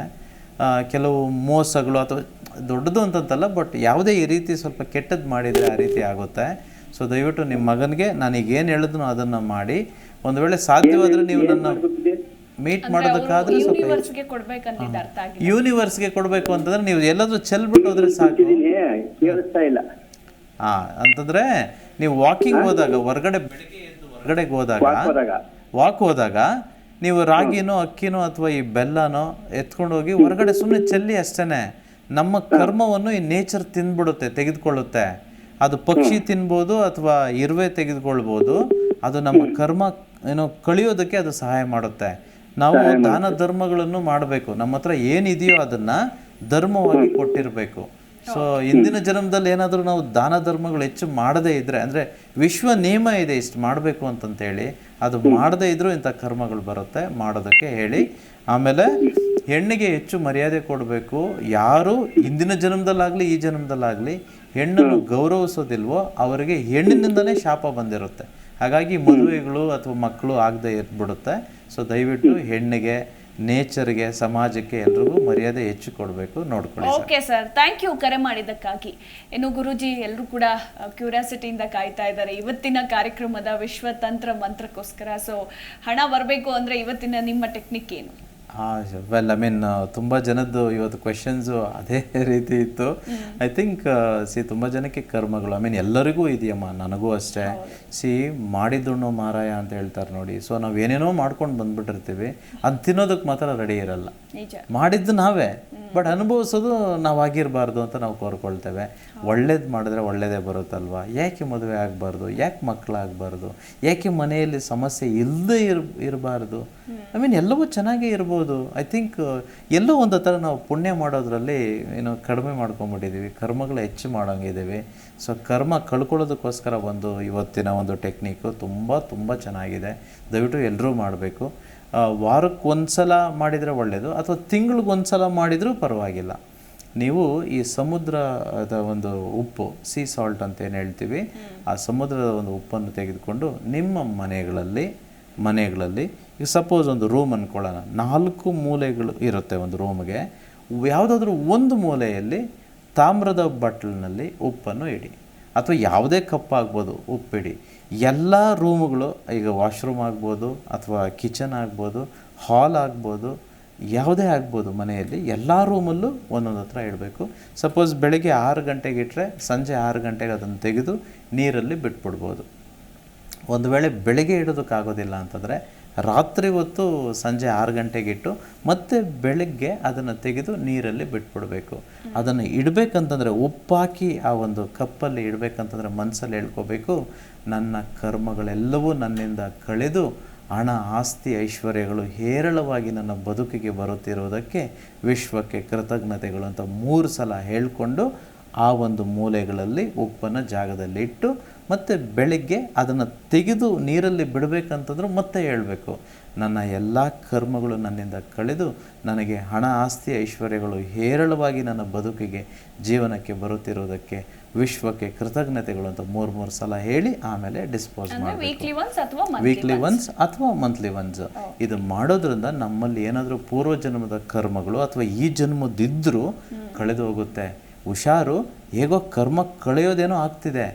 ಕೆಲವು ಮೋಸಗಳು ಅಥವಾ ದೊಡ್ಡದು ಅಂತಂತಲ್ಲ, ಬಟ್ ಯಾವುದೇ ಈ ರೀತಿ ಸ್ವಲ್ಪ ಕೆಟ್ಟದ್ದು ಮಾಡಿದರೆ ಆ ರೀತಿ ಆಗುತ್ತೆ. ಸೊ ದಯವಿಟ್ಟು ನಿಮ್ಮ ಮಗನಿಗೆ ನಾನೀಗ ಏನು ಹೇಳಿದ್ನೋ ಅದನ್ನು ಮಾಡಿ. ಒಂದು ವೇಳೆ ಸಾಧ್ಯವಾದರೆ ನೀವು ನನ್ನ ಮೀಟ್ ಮಾಡೋದಕ್ಕಾದ್ರೆ
ಯೂನಿವರ್ಸ್ಗೆ ಕೊಡ್ಬೇಕಂತಿದ್ದ ಅರ್ಥ ಆಗಿದೆ.
ಯೂನಿವರ್ಸ್ಗೆ ಕೊಡಬೇಕು ಅಂತಂದ್ರೆ ನೀವು ಎಲ್ಲಾದ್ರೂ ಚೆಲ್ಬಿಟ್ಟು ಹೋದ್ರೆ ಸಾಕು.
ಕೇಳಿಸ್ತಾ ಇಲ್ಲ.
ಅಂತಂದ್ರೆ ನೀವು ವಾಕಿಂಗ್ ಹೋದಾಗ ಹೊರಗಡೆ ಬೆಳಗ್ಗೆ ಎದ್ದು ಹೊರಗಡೆಗೆ ವಾಕ್ ಹೋದಾಗ ನೀವು ರಾಗಿನೋ ಅಕ್ಕಿನೋ ಅಥವಾ ಈ ಬೆಲ್ಲನೋ ಎತ್ಕೊಂಡು ಹೋಗಿ ಹೊರಗಡೆ ಸುಮ್ಮನೆ ಚೆಲ್ಲಿ ಅಷ್ಟೇನೆ. ನಮ್ಮ ಕರ್ಮವನ್ನು ಈ ನೇಚರ್ ತಿಂದ್ಬಿಡುತ್ತೆ, ತೆಗೆದುಕೊಳ್ಳುತ್ತೆ. ಅದು ಪಕ್ಷಿ ತಿನ್ಬೋದು ಅಥವಾ ಇರುವೆ ತೆಗೆದುಕೊಳ್ಬೋದು. ಅದು ನಮ್ಮ ಕರ್ಮ ಕಳಿಯೋದಕ್ಕೆ ಅದು ಸಹಾಯ ಮಾಡುತ್ತೆ. ನಾವು ದಾನ ಧರ್ಮಗಳನ್ನು ಮಾಡಬೇಕು. ನಮ್ಮ ಹತ್ರ ಏನಿದೆಯೋ ಅದನ್ನ ಧರ್ಮವಾಗಿ ಕೊಟ್ಟಿರಬೇಕು. ಸೊ ಇಂದಿನ ಜನ್ಮದಲ್ಲಿ ಏನಾದರೂ ನಾವು ದಾನ ಧರ್ಮಗಳು ಹೆಚ್ಚು ಮಾಡದೇ ಇದ್ರೆ, ಅಂದರೆ ವಿಶ್ವ ನಿಯಮ ಇದೆ ಇಷ್ಟು ಮಾಡಬೇಕು ಅಂತಂತೇಳಿ, ಅದು ಮಾಡದೇ ಇದ್ರೂ ಇಂಥ ಕರ್ಮಗಳು ಬರುತ್ತೆ. ಮಾಡೋದಕ್ಕೆ ಹೇಳಿ. ಆಮೇಲೆ ಹೆಣ್ಣಿಗೆ ಹೆಚ್ಚು ಮರ್ಯಾದೆ ಕೊಡಬೇಕು. ಯಾರು ಇಂದಿನ ಜನ್ಮದಲ್ಲಾಗಲಿ ಈ ಜನ್ಮದಲ್ಲಾಗಲಿ ಹೆಣ್ಣನ್ನು ಗೌರವಿಸೋದಿಲ್ವೋ ಅವರಿಗೆ ಹೆಣ್ಣಿನಿಂದಲೇ ಶಾಪ ಬಂದಿರುತ್ತೆ. ಹಾಗಾಗಿ ಮದುವೆಗಳು ಅಥವಾ ಮಕ್ಕಳು ಆಗದೆ ಇರ್ಬಿಡುತ್ತೆ. ಸೊ ದಯವಿಟ್ಟು ಹೆಣ್ಣಿಗೆ, ನೇಚರ್ಗೆ, ಸಮಾಜಕ್ಕೆ ಎಲ್ರಿಗೂ ಮರ್ಯಾದೆ ಹೆಚ್ಚು ಕೊಡಬೇಕು, ನೋಡ್ಕೊಳ್ಳಿ.
ಓಕೆ ಸರ್, ಥ್ಯಾಂಕ್ ಯು ಕರೆ ಮಾಡಿದ್ದಕ್ಕಾಗಿ. ಇನ್ನು ಗುರೂಜಿ ಎಲ್ಲರೂ ಕೂಡ ಕ್ಯೂರಿಯಾಸಿಟಿಯಿಂದ ಕಾಯ್ತಾ ಇದ್ದಾರೆ ಇವತ್ತಿನ ಕಾರ್ಯಕ್ರಮದ ವಿಶ್ವ ತಂತ್ರ ಮಂತ್ರಕ್ಕೋಸ್ಕರ. ಸೊ ಹಣ ಬರಬೇಕು ಅಂದರೆ ಇವತ್ತಿನ ನಿಮ್ಮ ಟೆಕ್ನಿಕ್ ಏನು?
ವೆಲ್, ಐ ಮೀನ್ ತುಂಬ ಜನದ್ದು ಇವತ್ತು ಕ್ವೆಶನ್ಸು ಅದೇ ರೀತಿ ಇತ್ತು. ಐ ಥಿಂಕ್ ತುಂಬ ಜನಕ್ಕೆ ಕರ್ಮಗಳು, ಐ ಮೀನ್ ಎಲ್ಲರಿಗೂ ಇದೆಯಮ್ಮ, ನನಗೂ ಅಷ್ಟೇ. ಮಾಡಿದುಣ್ಣು ಮಾರಾಯ ಅಂತ ಹೇಳ್ತಾರೆ ನೋಡಿ. ಸೊ ನಾವು ಏನೇನೋ ಮಾಡ್ಕೊಂಡು ಬಂದ್ಬಿಟ್ಟಿರ್ತೀವಿ, ಅದು ತಿನ್ನೋದಕ್ಕೆ ಮಾತ್ರ ರೆಡಿ ಇರಲ್ಲ. ಮಾಡಿದ್ದು ನಾವೇ, ಬಟ್ ಅನುಭವಿಸೋದು ನಾವಾಗಿರಬಾರ್ದು ಅಂತ ನಾವು ಕೋರ್ಕೊಳ್ತೇವೆ. ಒಳ್ಳೇದು ಮಾಡಿದ್ರೆ ಒಳ್ಳೇದೇ ಬರುತ್ತಲ್ವ? ಯಾಕೆ ಮದುವೆ ಆಗಬಾರ್ದು? ಯಾಕೆ ಮಕ್ಕಳಾಗಬಾರ್ದು? ಯಾಕೆ ಮನೆಯಲ್ಲಿ ಸಮಸ್ಯೆ ಇಲ್ಲದೆ ಇರಬಾರ್ದು? ಐ ಮೀನ್ ಎಲ್ಲವೂ ಚೆನ್ನಾಗೇ ಇರ್ಬೋದು. ಐ ಥಿಂಕ್ ಎಲ್ಲೋ ಒಂದು ಥರ ನಾವು ಪುಣ್ಯ ಮಾಡೋದ್ರಲ್ಲಿ ಕಡಿಮೆ ಮಾಡ್ಕೊಂಡ್ಬಿಟ್ಟಿದ್ದೀವಿ, ಕರ್ಮಗಳು ಹೆಚ್ಚು ಮಾಡೋಂಗಿದ್ದೀವಿ. ಸೊ ಕರ್ಮ ಕಳ್ಕೊಳ್ಳೋದಕ್ಕೋಸ್ಕರ ಇವತ್ತಿನ ಒಂದು ಟೆಕ್ನಿಕ್ಕು ತುಂಬ ಚೆನ್ನಾಗಿದೆ. ದಯವಿಟ್ಟು ಎಲ್ಲರೂ ಮಾಡಬೇಕು. ವಾರಕ್ಕೆ ಒಂದು ಸಲ ಮಾಡಿದರೆ ಒಳ್ಳೆಯದು, ಅಥವಾ ತಿಂಗಳಿಗೊಂದು ಸಲ ಮಾಡಿದರೂ ಪರವಾಗಿಲ್ಲ. ನೀವು ಈ ಸಮುದ್ರದ ಒಂದು ಉಪ್ಪು, ಸೀ ಸಾಲ್ಟ್ ಅಂತ ಏನು ಹೇಳ್ತೀವಿ, ಆ ಸಮುದ್ರದ ಒಂದು ಉಪ್ಪನ್ನು ತೆಗೆದುಕೊಂಡು ನಿಮ್ಮ ಮನೆಗಳಲ್ಲಿ ಈಗ ಸಪೋಸ್ ಒಂದು ರೂಮ್ ಅಂದ್ಕೊಳ್ಳೋಣ, 4 ಮೂಲೆಗಳು ಇರುತ್ತೆ ಒಂದು ರೂಮ್ಗೆ. ಯಾವುದಾದ್ರೂ ಒಂದು ಮೂಲೆಯಲ್ಲಿ ತಾಮ್ರದ ಬಟ್ಲಿನಲ್ಲಿ ಉಪ್ಪನ್ನು ಇಡಿ, ಅಥವಾ ಯಾವುದೇ ಕಪ್ ಆಗ್ಬೋದು, ಉಪ್ಪಿಡಿ. ಎಲ್ಲ ರೂಮುಗಳು, ಈಗ ವಾಶ್ರೂಮ್ ಆಗ್ಬೋದು ಅಥವಾ ಕಿಚನ್ ಆಗ್ಬೋದು, ಹಾಲ್ ಆಗ್ಬೋದು, ಯಾವುದೇ ಆಗ್ಬೋದು, ಮನೆಯಲ್ಲಿ ಎಲ್ಲ ರೂಮಲ್ಲೂ ಒಂದೊಂದು ಹತ್ರ ಇಡಬೇಕು. ಸಪೋಸ್ ಬೆಳಗ್ಗೆ 6 ಗಂಟೆಗೆ ಇಟ್ಟರೆ ಸಂಜೆ 6 ಗಂಟೆಗೆ ಅದನ್ನು ತೆಗೆದು ನೀರಲ್ಲಿ ಬಿಟ್ಬಿಡ್ಬೋದು. ಒಂದು ವೇಳೆ ಬೆಳಗ್ಗೆ ಇಡೋದಕ್ಕಾಗೋದಿಲ್ಲ ಅಂತಂದರೆ ರಾತ್ರಿ ಹೊತ್ತು ಸಂಜೆ 6 ಗಂಟೆಗಿಟ್ಟು ಮತ್ತೆ ಬೆಳಗ್ಗೆ ಅದನ್ನು ತೆಗೆದು ನೀರಲ್ಲಿ ಬಿಟ್ಬಿಡಬೇಕು. ಅದನ್ನು ಇಡಬೇಕಂತಂದರೆ ಉಪ್ಪಾಕಿ ಆ ಒಂದು ಕಪ್ಪಲ್ಲಿ ಇಡಬೇಕಂತಂದರೆ ಮನಸ್ಸಲ್ಲಿ ಹೇಳ್ಕೋಬೇಕು, ನನ್ನ ಕರ್ಮಗಳೆಲ್ಲವೂ ನನ್ನಿಂದ ಕಳೆದು ಹಣ, ಆಸ್ತಿ, ಐಶ್ವರ್ಯಗಳು ಹೇರಳವಾಗಿ ನನ್ನ ಬದುಕಿಗೆ ಬರುತ್ತಿರುವುದಕ್ಕೆ ವಿಶ್ವಕ್ಕೆ ಕೃತಜ್ಞತೆಗಳು ಅಂತ 3 ಸಲ ಹೇಳಿಕೊಂಡು ಆ ಒಂದು ಮೂಲೆಗಳಲ್ಲಿ ಉಪ್ಪನ್ನು ಜಾಗದಲ್ಲಿ ಇಟ್ಟು ಮತ್ತು ಬೆಳಗ್ಗೆ ಅದನ್ನು ತೆಗೆದು ನೀರಲ್ಲಿ ಬಿಡಬೇಕಂತಂದ್ರೂ ಮತ್ತೆ ಹೇಳಬೇಕು, ನನ್ನ ಎಲ್ಲ ಕರ್ಮಗಳು ನನ್ನಿಂದ ಕಳೆದು ನನಗೆ ಹಣ, ಆಸ್ತಿ, ಐಶ್ವರ್ಯಗಳು ಹೇರಳವಾಗಿ ನನ್ನ ಬದುಕಿಗೆ, ಜೀವನಕ್ಕೆ ಬರುತ್ತಿರುವುದಕ್ಕೆ ವಿಶ್ವಕ್ಕೆ ಕೃತಜ್ಞತೆಗಳು ಅಂತ 3 ಸಲ ಹೇಳಿ ಆಮೇಲೆ ಡಿಸ್ಪೋಸ್ ಮಾಡಬೇಕು. ವೀಕ್ಲಿ ಒನ್ಸ್ ಅಥವಾ ಮಂತ್ಲಿ ಒನ್ಸ್. ಇದು ಮಾಡೋದ್ರಿಂದ ನಮ್ಮಲ್ಲಿ ಏನಾದರೂ ಪೂರ್ವಜನ್ಮದ ಕರ್ಮಗಳು ಅಥವಾ ಈ ಜನ್ಮದಿದ್ದರೂ ಕಳೆದು ಹೋಗುತ್ತೆ. ಹುಷಾರು, ಹೇಗೋ ಕರ್ಮ ಕಳೆಯೋದೇನೋ ಆಗ್ತಿದೆ,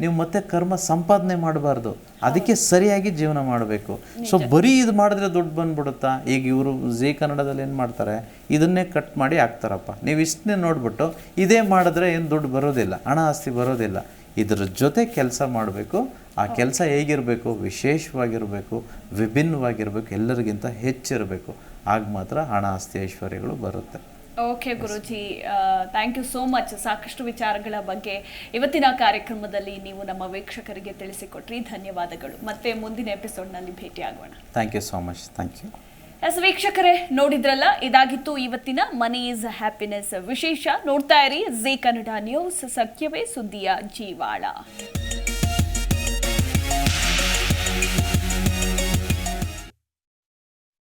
ನೀವು ಮತ್ತೆ ಕರ್ಮ ಸಂಪಾದನೆ ಮಾಡಬಾರ್ದು, ಅದಕ್ಕೆ ಸರಿಯಾಗಿ ಜೀವನ ಮಾಡಬೇಕು. ಸೊ ಬರೀ ಇದು ಮಾಡಿದ್ರೆ ದುಡ್ಡು ಬಂದ್ಬಿಡುತ್ತಾ? ಈಗ ಇವರು ಜೀ ಕನ್ನಡದಲ್ಲಿ ಏನು ಮಾಡ್ತಾರೆ, ಇದನ್ನೇ ಕಟ್ ಮಾಡಿ ಹಾಕ್ತಾರಪ್ಪ, ನೀವು ಇಷ್ಟನ್ನೇ ನೋಡಿಬಿಟ್ಟು ಇದೇ ಮಾಡಿದ್ರೆ ಏನು ದುಡ್ಡು ಬರೋದಿಲ್ಲ, ಹಣ ಆಸ್ತಿ ಬರೋದಿಲ್ಲ. ಇದ್ರ ಜೊತೆ ಕೆಲಸ ಮಾಡಬೇಕು. ಆ ಕೆಲಸ ಹೇಗಿರಬೇಕು? ವಿಶೇಷವಾಗಿರಬೇಕು, ವಿಭಿನ್ನವಾಗಿರಬೇಕು, ಎಲ್ಲರಿಗಿಂತ ಹೆಚ್ಚಿರಬೇಕು. ಆಗ ಮಾತ್ರ ಹಣ, ಆಸ್ತಿ, ಐಶ್ವರ್ಯಗಳು ಬರುತ್ತೆ.
Okay Guruji, thank you so much. ಸಾಕಷ್ಟು ವಿಚಾರಗಳ ಬಗ್ಗೆ ಇವತ್ತಿನ ಕಾರ್ಯಕ್ರಮದಲ್ಲಿ ನೀವು ನಮ್ಮ ವೀಕ್ಷಕರಿಗೆ ತಿಳಿಸಿಕೊಟ್ರಿ. ಧನ್ಯವಾದಗಳು. ಮತ್ತೆ ಮುಂದಿನ ಎಪಿಸೋಡ್ನಲ್ಲಿ ಭೇಟಿಯಾಗೋಣ.
Thank you so much. Thank you.
Yes ವೀಕ್ಷಕರೇ, ನೋಡಿದ್ರಲ್ಲ, ಇದಾಗಿತ್ತು ಇವತ್ತಿನ ಮನಿ ಈಸ್ ಹ್ಯಾಪಿನೆಸ್ ವಿಶೇಷ. ನೋಡ್ತಾ ಇರಿ ಜೀ ಕನ್ನಡ ನ್ಯೂಸ್, ಸತ್ಯವೇ ಸುದ್ದಿಯ ಜೀವಾಳ.